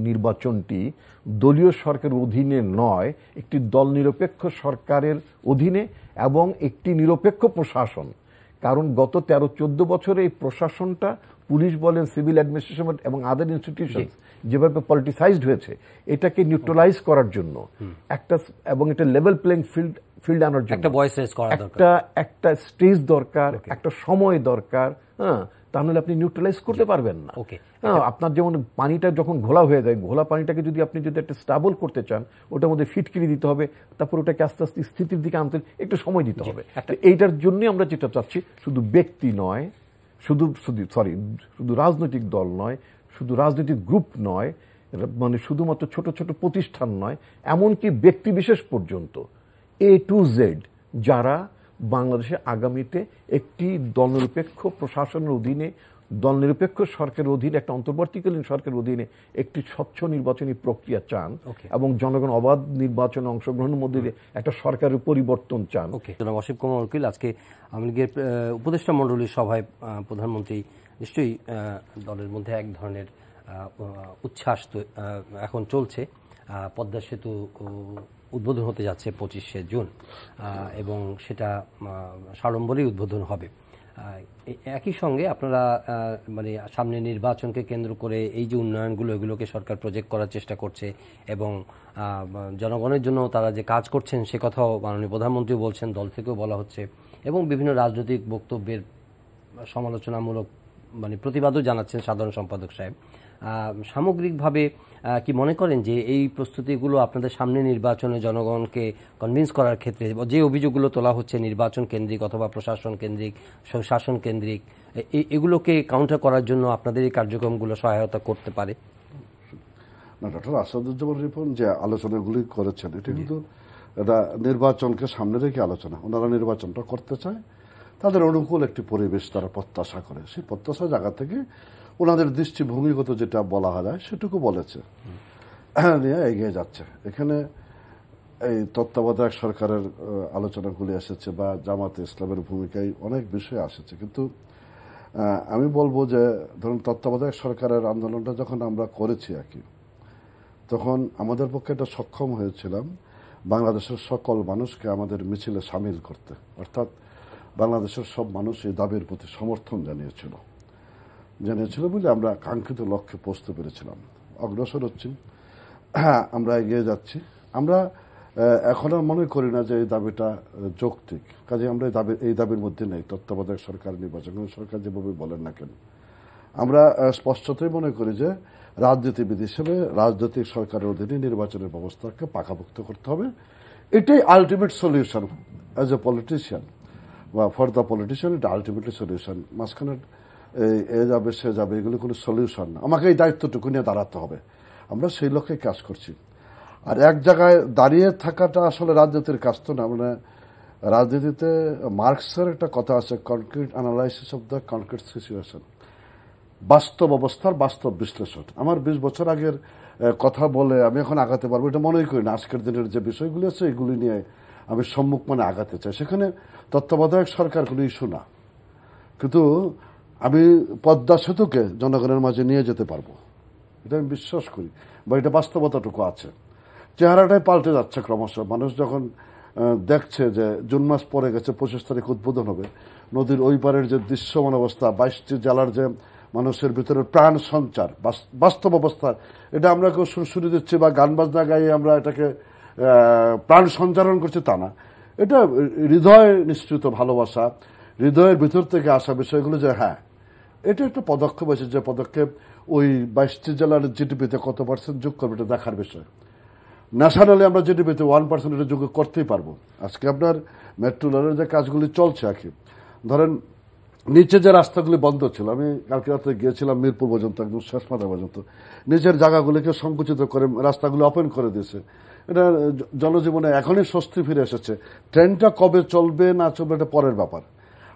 নির্বাচনটি দলীয় সরকারের অধীনে নয়, একটি দল নিরপেক্ষ সরকারের অধীনে এবং একটি নিরপেক্ষ প্রশাসন। কারণ গত 13-14 বছরে এই প্রশাসনটা, পুলিশ বলেন, সিভিল অ্যাডমিনিস্ট্রেশন এবং আদার ইনস্টিটিউশন যেভাবে পলিটিসাইজড হয়েছে, এটাকে নিউট্রালাইজ করার জন্য এবং এটা লেভেল প্লেইং ফিল্ড আনার জন্য একটা স্টেজ দরকার, একটা সময় দরকার। তাহলে আপনি নিউট্রালাইজ করতে পারবেন না। আপনার যেমন পানিটা যখন ঘোলা হয়ে যায়, ঘোলা পানিটাকে আপনি যদি একটা স্টেবল করতে চান, ওটার মধ্যে ফিটকিরি দিতে হবে, তারপর ওটাকে আস্তে আস্তে স্থিতির দিকে আনতে একটু সময় দিতে হবে। এইটার জন্যই আমরা যেটা চাচ্ছি, শুধু ব্যক্তি নয়, শুধু রাজনৈতিক দল নয়, শুধু রাজনৈতিক গ্রুপ নয়, মানে শুধুমাত্র ছোট ছোট প্রতিষ্ঠান নয়, এমনকি ব্যক্তি বিশেষ পর্যন্ত A to Z যারা বাংলাদেশে আগামীতে একটি দলনিরপেক্ষ প্রশাসনের অধীনে, দলনিরপেক্ষ সরকারের অধীনে, একটা অন্তর্বর্তীকালীন সরকারের অধীনে একটি স্বচ্ছ নির্বাচনী প্রক্রিয়া চান এবং জনগণ অবাধ নির্বাচনে অংশগ্রহণের মধ্যে দিয়ে একটা সরকারের পরিবর্তন চান। অসীম কুমার উকিল, আজকে আওয়ামী লীগের উপদেষ্টা মণ্ডলীর সভায় প্রধানমন্ত্রী নিশ্চয়ই দলের মধ্যে এক ধরনের উচ্ছ্বাস এখন চলছে। পদ্মা সেতু উদ্বোধন হতে যাচ্ছে 25শে জুন এবং সেটা সাড়ম্বরেই উদ্বোধন হবে। একই সঙ্গে আপনারা মানে সামনে নির্বাচনকে কেন্দ্র করে এই যে উন্নয়নগুলো, এগুলোকে সরকার প্রজেক্ট করার চেষ্টা করছে এবং জনগণের জন্য তারা যে কাজ করছেন সে কথাও মাননীয় প্রধানমন্ত্রী বলছেন, দল থেকেও বলা হচ্ছে এবং বিভিন্ন রাজনৈতিক বক্তব্যের সমালোচনামূলক মানে প্রতিবাদও জানাচ্ছেন সাধারণ সম্পাদক সাহেব। সামগ্রিকভাবে কি মনে করেন যে এই প্রস্তুতিগুলো আপনাদের সামনে নির্বাচনে জনগণকে কনভিন্স করার ক্ষেত্রে যে অভিযোগগুলো তোলা হচ্ছে নির্বাচন কেন্দ্রিক অথবা প্রশাসন কেন্দ্রিক, শাসন কেন্দ্রিক, এগুলোকে কাউন্টার করার জন্য আপনাদের এই কার্যক্রমগুলো সহায়তা করতে পারে? না, ডক্টর আসাদুজ্জামান রিপন যে আলোচনাগুলি করেছেন, এটা কিন্তু এটা নির্বাচনকে সামনে রেখে আলোচনা। ওনারা নির্বাচনটা করতে চায়, তাদের অনুকূল একটি পরিবেশ তারা প্রত্যাশা করে, সেই প্রত্যাশা জায়গা থেকে ওনাদের দৃষ্টিভঙ্গিগত যেটা বলা যায় সেটুকু বলেছে, নিয়ে এগিয়ে যাচ্ছে। এখানে এই তত্ত্বাবধায়ক সরকারের আলোচনাগুলি এসেছে বা জামাতে ইসলামের ভূমিকায় অনেক বিষয় এসেছে, কিন্তু আমি বলবো যে ধরুন তত্ত্বাবধায়ক সরকারের আন্দোলনটা যখন আমরা করেছি তখন আমাদের পক্ষে এটা সক্ষম হয়েছিলাম বাংলাদেশের সকল মানুষকে আমাদের মিছিলে সামিল করতে, অর্থাৎ বাংলাদেশের সব মানুষ এই দাবির প্রতি সমর্থন জানিয়েছিল বলে আমরা কাঙ্ক্ষিত লক্ষ্যে পৌঁছতে পেরেছিলাম। অগ্রসর হচ্ছি, আমরা এগিয়ে যাচ্ছি। আমরা এখন আর মনে করি না যে এই দাবিটা যৌক্তিক, কাজে আমরা এই দাবির মধ্যে নেই। তত্ত্বাবধায়ক সরকার, নির্বাচন সরকার যেভাবে বলেন না কেন, আমরা স্পষ্টতই মনে করি যে রাজনীতিবিদ হিসেবে রাজনৈতিক সরকারের অধীনে নির্বাচনের ব্যবস্থাকে পাকাপোক্ত করতে হবে। এটাই ultimate solution as a politician বা ফর দ্য পলিটিশিয়ান, এটা আলটিমেটলি সলিউশন। মাঝখানে এ যাবে সে যাবে এগুলো কোনো সলিউশন না, আমাকে এই দায়িত্বটুকু নিয়ে দাঁড়াতে হবে। আমরা সেই লক্ষ্যে কাজ করছি। আর এক জায়গায় দাঁড়িয়ে থাকাটা আসলে রাজনীতির কাজ তো না। মানে রাজনীতিতে মার্কসের একটা কথা আছে, concrete analysis of the concrete situation, বাস্তব অবস্থার বাস্তব বিশ্লেষণ। আমার 20 বছর আগের কথা বলে আমি এখন আগাতে পারবো এটা মনেই করি না। আজকের দিনের যে বিষয়গুলি আছে এগুলি নিয়ে আমি সম্মুখ মানে আগাতে চাই। সেখানে তত্ত্বাবধায়ক সরকার কোনো ইস্যু না, কিন্তু আমি পদ্মা সেতুকে জনগণের মাঝে নিয়ে যেতে পারবো, এটা আমি বিশ্বাস করি, বা এটা বাস্তবতাটুকু আছে। চেহারাটাই পাল্টে যাচ্ছে ক্রমশ। মানুষ যখন দেখছে যে জুন মাস পরে গেছে, 25 তারিখ উদ্বোধন হবে, নদীর ওই পারের যে দৃশ্যমান অবস্থা, 22টি জেলার যে মানুষের ভিতরে প্রাণ সঞ্চার, বাস্তব অবস্থা, এটা আমরা কেউ সুরসুরি দিচ্ছি বা গান বাজনা গাইয়ে আমরা এটাকে প্রাণ সঞ্চারণ করছি তা না। এটা হৃদয় নিশ্চিত ভালোবাসা, হৃদয়ের ভিতর থেকে আসা বিষয়গুলো, যে হ্যাঁ এটা একটা পদক্ষেপ আছে, যে পদক্ষেপ ওই 22টি জেলার জিডিপিতে কত পার্সেন্ট যোগ করবে এটা দেখার বিষয়। ন্যাশনালি আমরা জিডিপিতে 1% এটা যোগ করতেই পারবো। আজকে আপনার মেট্রো রেলের যে কাজগুলি চলছে, আর কি ধরেন নিচে যে রাস্তাগুলি বন্ধ ছিল, আমি কালকে রাতে গিয়েছিলাম মিরপুর পর্যন্ত, একদম শেষ মাথা পর্যন্ত, নিচের জায়গাগুলিকে সংকুচিত করে রাস্তাগুলি ওপেন করে দিয়েছে। এটা জনজীবনে এখনই স্বস্তি ফিরে এসেছে। ট্রেনটা কবে চলবে না চলবে এটা পরের ব্যাপার।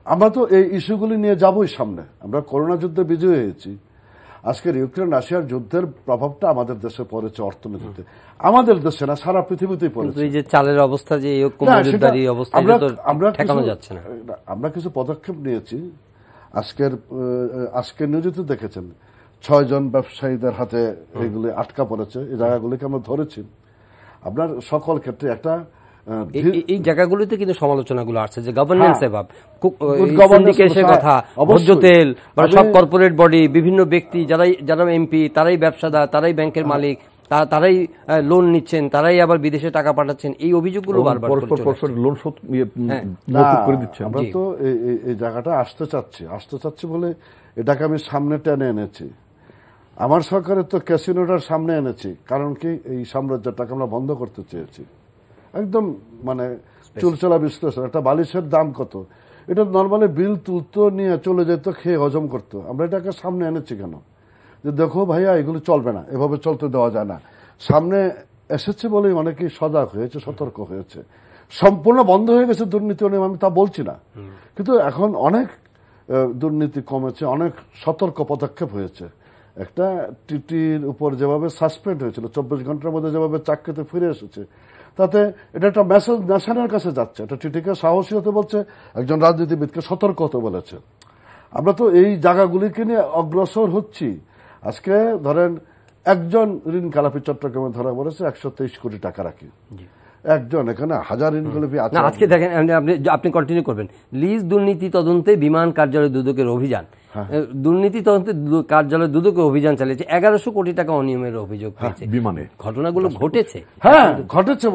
আমরা তো এই ইস্যুগুলি নিয়ে যাবই সামনে। আমরা করোনা যুদ্ধে বিজয়ী হয়েছি। আজকের ইউক্রেন রাশিয়ার যুদ্ধের প্রভাবটা আমাদের দেশে পড়েছে অর্থনীতিতে, আমাদের দেশে না সারা পৃথিবীতেই পড়েছে। এই যে চালের অবস্থা, যে অবস্থা, ঠেকানো যাচ্ছে না। আমরা কিছু পদক্ষেপ নিয়েছি। আজকের নিউজে দেখেছেন 6 জন ব্যবসায়ীদের হাতে এগুলি আটকা পড়েছে। এই জায়গাগুলিকে আমরা ধরেছি। আপনার সকল ক্ষেত্রে একটা এই জায়গাগুলোতে কিন্তু সমালোচনাগুলো আসছে যে গভর্নেন্স এভাব, সিন্ডিকেটের কথা, ভোজ্য তেল বা সব কর্পোরেট বডি, বিভিন্ন ব্যক্তি যারা এমপি, তারাই ব্যবসাদার, তারাই ব্যাংকের মালিক, তারাই লোন নিচ্ছেন, তারাই আবার বিদেশে টাকা পাঠাচ্ছেন, এই অভিযোগগুলো বারবার লোন শোধ করে দিচ্ছে। আমরা তো এই জায়গাটা আসতে চাচ্ছি বলে এটাকে আমি সামনে টেনে এনেছি। আমার সরকারের তো ক্যাসিনোটার সামনে এনেছি, কারণ কি এই সাম্রাজ্যটাকে আমরা বন্ধ করতে চেয়েছি। একদম মানে চুলচলা বিশ্লেষণ। একটা বালিশের দাম কত, এটা নর্মালি বিল তুলতো, নিয়ে চলে যেত, খেয়ে হজম করতো। আমরা এটাকে সামনে এনেছি কেন, যে দেখো ভাইয়া এগুলো চলবে না, এভাবে চলতে দেওয়া যায় না। সামনে এসেছে বলেই অনেকেই সজাগ হয়েছে, সতর্ক হয়েছে। সম্পূর্ণ বন্ধ হয়ে গেছে দুর্নীতি, আমি তা বলছি না, কিন্তু এখন অনেক দুর্নীতি কমেছে, অনেক সতর্ক পদক্ষেপ হয়েছে। একটা টিটির উপর যেভাবে সাসপেন্ড হয়েছিল, 24 ঘন্টার মধ্যে যেভাবে চাকরিতে ফিরে এসেছে, তাতে এটা একটা মেসেজ ন্যাশনের কাছে যাচ্ছে। এটা টিটিকে সাহসী হতে বলছে, একজন রাজনীতিবিদকে সতর্ক হতে বলেছে। আমরা তো এই জায়গাগুলিকে নিয়ে অগ্রসর হচ্ছি। আজকে ধরেন একজন ঋণ খেলাপি চট্টগ্রামে ধরা পড়েছে, 123 কোটি টাকা রাখি একজন, এখানে হাজার ঋণ খেলাপি আছে। আজকে দেখেন, আপনি কন্টিনিউ করবেন। লিজ দুর্নীতি তদন্তে বিমান কার্যালয় দুদকের অভিযান, দুর্নীতি তদন্তে কার্যালয় দুদকের অভিযান চালিয়েছে, 1100 কোটি টাকা অনিয়মের অভিযোগ পেয়েছে। বিমানে ঘটনাগুলো ঘটেছে, হ্যাঁ ঘটেছে।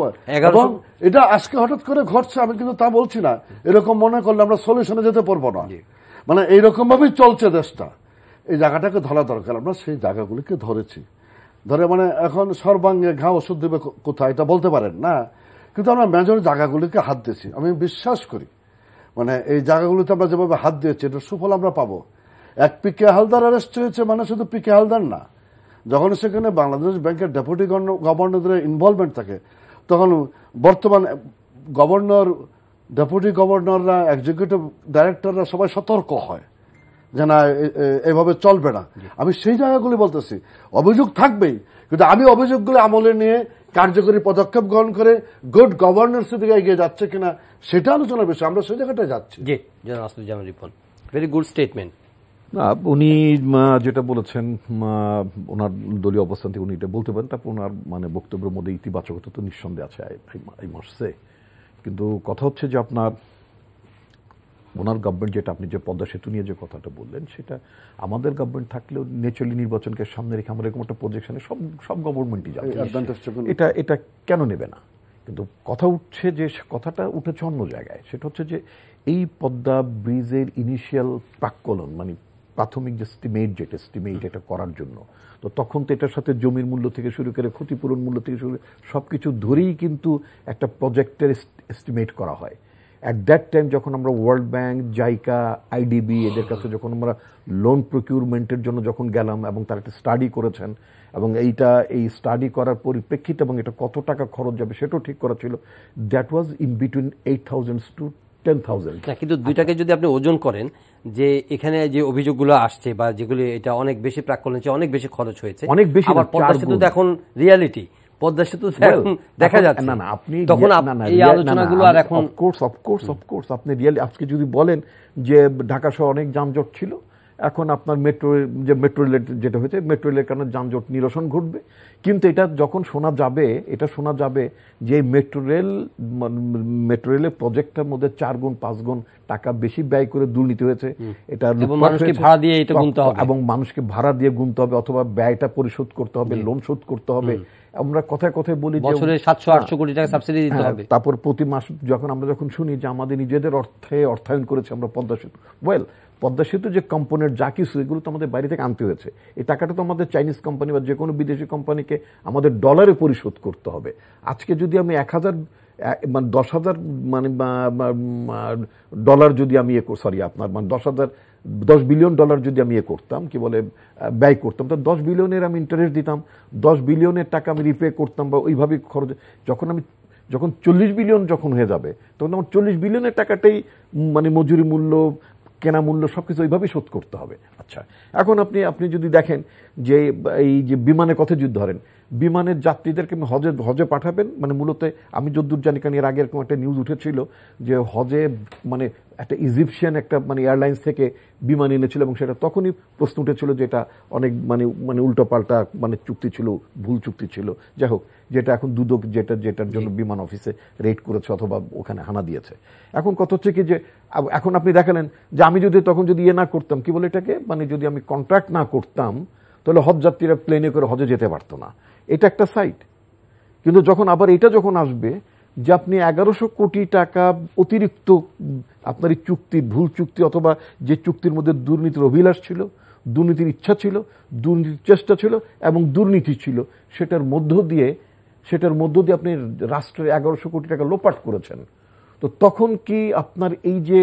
এবং এটা আজকে হঠাৎ করে ঘটছে আমি কিন্তু তা বলছি না। এরকম মনে করলে আমরা সলিউশনে যেতে পারবো না। মানে এইরকম ভাবেই চলছে দেশটা। এই জায়গাটাকে ধরা দরকার। আমরা সেই জায়গাগুলিকে ধরেছি, ধরে মানে এখন সর্বাঙ্গে ঘা ওষুধ দেবে কোথায় এটা বলতে পারেন না, কিন্তু আমরা মেজর জায়গাগুলিকে হাত দিয়েছি। আমি বিশ্বাস করি মানে এই জায়গাগুলিতে আমরা যেভাবে হাত দিয়েছি এটার সুফল আমরা পাবো। এক পিকে হালদার অ্যারেস্ট হয়েছে, মানে শুধু পিকে হালদার না, যখন সেখানে বাংলাদেশ ব্যাংকের ডেপুটি গভর্নরদের ইনভলভমেন্ট থাকে, তখন বর্তমান গভর্নর, ডেপুটি গভর্নররা, এক্সিকিউটিভ ডাইরেক্টররা সবাই সতর্ক হয় যে না এভাবে চলবে না। আমি সেই জায়গাগুলি বলতেছি, অভিযোগ থাকবেই, কিন্তু আমি অভিযোগগুলো আমলে নিয়ে কার্যকরী পদক্ষেপ গ্রহণ করে গুড গভর্নেন্সের দিকে এগিয়ে যাচ্ছে কিনা সেটা আলোচনার বিষয়। আমরা সেই জায়গাটায় যাচ্ছি। জি, জনাব Asifuzzaman Ripon, very good statement. না, উনি যেটা বলেছেন ওনার দলীয় অবস্থান থেকে উনি এটা বলতে পারেন। তারপর ওনার মানে বক্তব্যের মধ্যে ইতিবাচকতা তো নিঃসন্দেহে আছে, আই মাস্ট সে। কিন্তু কথা হচ্ছে যে আপনার ওনার গভর্নমেন্ট, যেটা আপনি যে পদ্মা সেতু নিয়ে যে কথাটা বললেন, সেটা আমাদের গভর্নমেন্ট থাকলেও ন্যাচুরালি নির্বাচনকে সামনে রেখে আমরা এরকম একটা প্রজেকশনে সব গভর্নমেন্টই যাবে, এটা কেন নেবে না? কিন্তু কথা উঠছে যে কথাটা উঠেছে অন্য জায়গায়। সেটা হচ্ছে যে এই পদ্মা ব্রিজের ইনিশিয়াল প্রাক্কলন, মানে প্রাথমিক যে এস্টিমেট এটা করার জন্য, তো তখন তো এটার সাথে জমির মূল্য থেকে শুরু করে ক্ষতিপূরণ মূল্য থেকে শুরু করে সবকিছু ধরেই কিন্তু একটা প্রজেক্টের এস্টিমেট করা হয়। অ্যাট দ্যাট টাইম যখন আমরা ওয়ার্ল্ড ব্যাংক, জাইকা, আইডিবি এদের কাছে যখন আমরা লোন প্রকিউরমেন্টের জন্য যখন গেলাম এবং তারা একটা স্টাডি করেছেন এবং এই স্টাডি করার পরিপ্রেক্ষিতে এবং এটা কত টাকা খরচ যাবে সেটাও ঠিক করা ছিল, that was in between 8,000 to 10,000। কিন্তু দুইটাকে যদি আপনি ওজন করেন যে এখানে যে অভিযোগগুলো আসছে বা যেগুলি এটা অনেক বেশি প্রাক্কলনের চেয়ে অনেক বেশি খরচ হয়েছে, অনেক বেশি, আবার পদ্মা সেতু এখন রিয়ালিটি, পদ্মা সেতু দেখা যাচ্ছে না আপনি তখন এই আলোচনাগুলো আর এখন অফকোর্স আপনি রিয়েলি আজকে যদি বলেন যে ঢাকা শহর অনেক যানজট ছিল, এখন আপনার মেট্রো রেলের যেটা হয়েছে, মেট্রো রেলের কারণে যানজট নিরসন ঘটবে, কিন্তু এটা যখন শোনা যাবে যে মেট্রো রেলের প্রজেক্টের মধ্যে 4 গুণ 5 গুণ টাকা বেশি ব্যয় করে দুর্নীতি হয়েছে, এটা মানুষকে ভাড়া দিয়ে এটা গুনতে হবে এবং মানুষকে ভাড়া দিয়ে গুনতে হবে অথবা ব্যয়টা পরিশোধ করতে হবে, লোন শোধ করতে হবে। আমরা কথায় কথায় বলি বছরে 700-800 কোটি টাকা সাবসিডি দিতে হবে, তারপর প্রতি মাস আমরা যখন শুনি যে আমাদের নিজেদের অর্থে অর্থায়ন করেছে আমরা পদ্মা সেতু, পদ্মা সেতু যে কম্পোনেন্ট যা কিছু এগুলো তো আমাদের বাইরে থেকে আনতে হয়েছে, এই টাকাটা তো আমাদের চাইনিজ কোম্পানি বা যে কোনো বিদেশি কোম্পানিকে আমাদের ডলারে পরিশোধ করতে হবে। আজকে যদি আমি 10,000 ডলার যদি আমি আপনার 10 বিলিয়ন ডলার যদি আমি করতাম, কি বলে ব্যয় করতাম, তো 10 বিলিয়নের আমি ইন্টারেস্ট দিতাম, 10 বিলিয়নের টাকা আমি রিপে করতাম বা ওইভাবে খরচ, যখন 40 বিলিয়ন যখন হয়ে যাবে তখন আমার 40 বিলিয়নের টাকাটাই মজুরি মূল্য, কেনা মূল্য সবকিছু ওইভাবেই শোধ করতে হবে। আচ্ছা, এখন আপনি যদি দেখেন যে এই যে বিমানের কথা যদি ধরেন, বিমানের যাত্রীদেরকে হজে পাঠাবেন, মূলত আমি যদ্দূর জানি, কারণ এর আগে এরকম একটা নিউজ উঠেছিল যে হজে একটা ইজিপশিয়ান একটা এয়ারলাইন্স থেকে বিমান এনেছিল এবং সেটা তখনই প্রশ্ন উঠেছিল যে এটা অনেক উল্টোপাল্টা চুক্তি ছিল, ভুল চুক্তি ছিল, যাই হোক, যেটা এখন দুদক যেটার জন্য বিমান অফিসে রেড করেছে অথবা ওখানে হানা দিয়েছে। এখন কথা হচ্ছে কি যে এখন আপনি দেখালেন যে আমি যদি তখন যদি না করতাম, কি বলে এটাকে, যদি আমি কন্ট্রাক্ট না করতাম তাহলে হজ যাত্রীরা প্লেনে করে হজে যেতে পারতো না, এটা একটা সাইড। কিন্তু এটা যখন আসবে যে আপনি 1100 কোটি টাকা অতিরিক্ত আপনার এই চুক্তির, ভুল চুক্তি অথবা যে চুক্তির মধ্যে দুর্নীতির অভিলাষ ছিল, দুর্নীতির ইচ্ছা ছিল, দুর্নীতির চেষ্টা ছিল এবং দুর্নীতি ছিল, সেটার মধ্য দিয়ে আপনি রাষ্ট্রের 1100 কোটি টাকা লোপাট করেছেন, তো তখন কি আপনার এই যে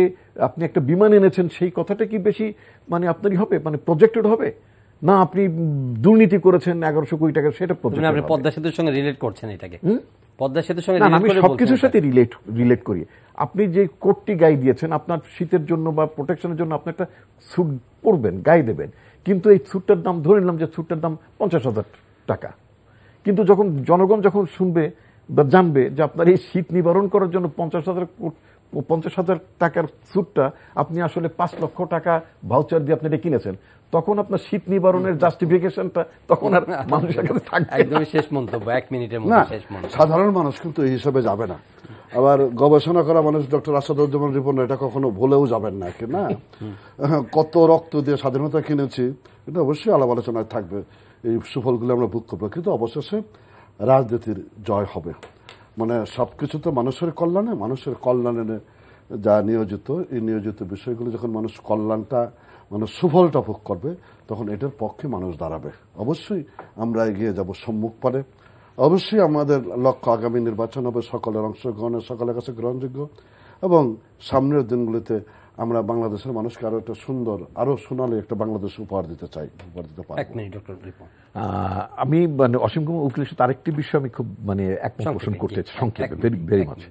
আপনি একটা বিমান এনেছেন সেই কথাটা কি বেশি আপনারই হবে, প্রজেক্টেড হবে না আপনি দুর্নীতি করেছেন 1100 কোটি টাকা সেটা প্রজেক্টেড? আপনি পদ্মা সেতুর সঙ্গে রিলেট করছেন এটাকে, পদ্মা সেতুর সঙ্গে আমি সবকিছুর সাথে রিলেট করি। আপনি যে কোটটি গায়ে দিয়েছেন আপনার শীতের জন্য বা প্রোটেকশনের জন্য আপনি একটা স্যুট পরবেন, গায়ে দেবেন, কিন্তু এই স্যুটটার দাম ধরে নিলাম যে স্যুটটার দাম 50,000 টাকা, কিন্তু যখন জনগণ যখন শুনবে বা জানবে যে আপনার এই শীত নিবারণ করার জন্য 50,000 টাকার স্যুটটা আপনি আসলে 5 লক্ষ টাকা ভাউচার দিয়ে আপনি এটা কিনেছেন, তখন আপনার শীত নিবারণের জাস্টিফিকেশনটা তখন আর মানুষের কাছে থাকবে। একদমই শেষ মন্তব্য, 1 মিনিটের মধ্যে শেষ মন্তব্য। সাধারণ মানুষ কিন্তু এই হিসাবে যাবে না। আবার গবেষণা করা মানুষ ডক্টর আসাদুজ্জামান রিপন এটা কখনো ভুলেও যাবেন না, কি না, কত রক্ত দিয়ে স্বাধীনতা কিনেছি, এটা অবশ্যই আলাপ আলোচনায় থাকবে, এই সুফলগুলো আমরা ভোগ করবো, কিন্তু অবশেষে রাজনীতির জয় হবে। সবকিছু তো মানুষের কল্যাণে যা নিয়োজিত, এই নিয়োজিত বিষয়গুলো যখন মানুষ কল্যাণটা সুফলটা ভোগ করবে তখন এটার পক্ষে মানুষ দাঁড়াবে। অবশ্যই আমরা এগিয়ে যাব সম্মুখ পারে, অবশ্যই আমাদের লক্ষ্য আগামী নির্বাচন হবে সকলের অংশগ্রহণে, সকলের কাছে গ্রহণযোগ্য, এবং সামনের দিনগুলিতে আমরা বাংলাদেশের মানুষকে আরো একটা সুন্দর, আরো সোনালী একটা বাংলাদেশ উপহার দিতে চাই, উপহার দিতে পারি। আমি অসীম কুমার উকিলের সাথে আরেকটি বিষয় আমি খুব একমত পোষণ করতে সংক্ষেপে, ভেরি মাচ।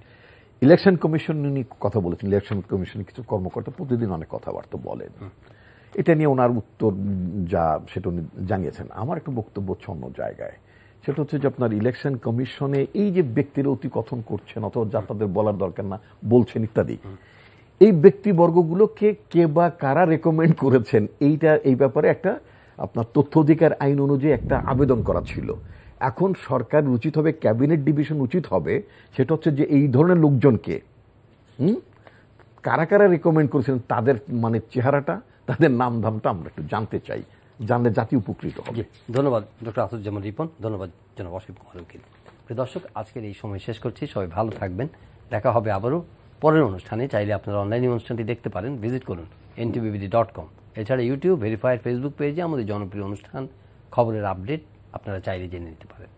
ইলেকশন কমিশন নিয়ে কথা বলেছেন, ইলেকশন কমিশনের কিছু কর্মকর্তা প্রতিদিন অনেক কথাবার্তা বলেন, এটা নিয়ে ওনার উত্তর যা সেটা উনি জানিয়েছেন। আমার একটা বক্তব্য হচ্ছে অন্য জায়গায়, সেটা হচ্ছে যে আপনার ইলেকশন কমিশনে এই যে ব্যক্তিরা অতি কথন করছেন অথবা যা তাদের বলার দরকার না বলছেন ইত্যাদি, এই ব্যক্তিবর্গগুলোকে কে বা কারা রেকমেন্ড করেছেন এই ব্যাপারে একটা আপনার তথ্য অধিকার আইন অনুযায়ী একটা আবেদন করা ছিল। এখন সরকার উচিত হবে, ক্যাবিনেট ডিভিশন উচিত হবে, সেটা হচ্ছে যে এই ধরনের লোকজনকে কারা কারা রেকমেন্ড করেছিলেন তাদের চেহারাটা, তাদের নাম ধামটা আমরা একটু জানতে চাই, জানলে জাতি উপকৃত হবে। ধন্যবাদ ডক্টর আসাদুজ্জামান রিপন, ধন্যবাদ জনাব অসীম কুমার উকিল। প্রিয় দর্শক, আজকের এই সময় শেষ করছি, সবাই ভালো থাকবেন, দেখা হবে আবারও পরের অনুষ্ঠানে। চাইলে আপনারা অনলাইনে অনুষ্ঠানটি দেখতে পারেন, ভিজিট করুন ntvbd.com। এছাড়া ইউটিউব ভেরিফাইড ফেসবুক পেজে আমাদের জনপ্রিয় অনুষ্ঠান খবরের আপডেট আপনারা চাইলে জেনে নিতে পারেন।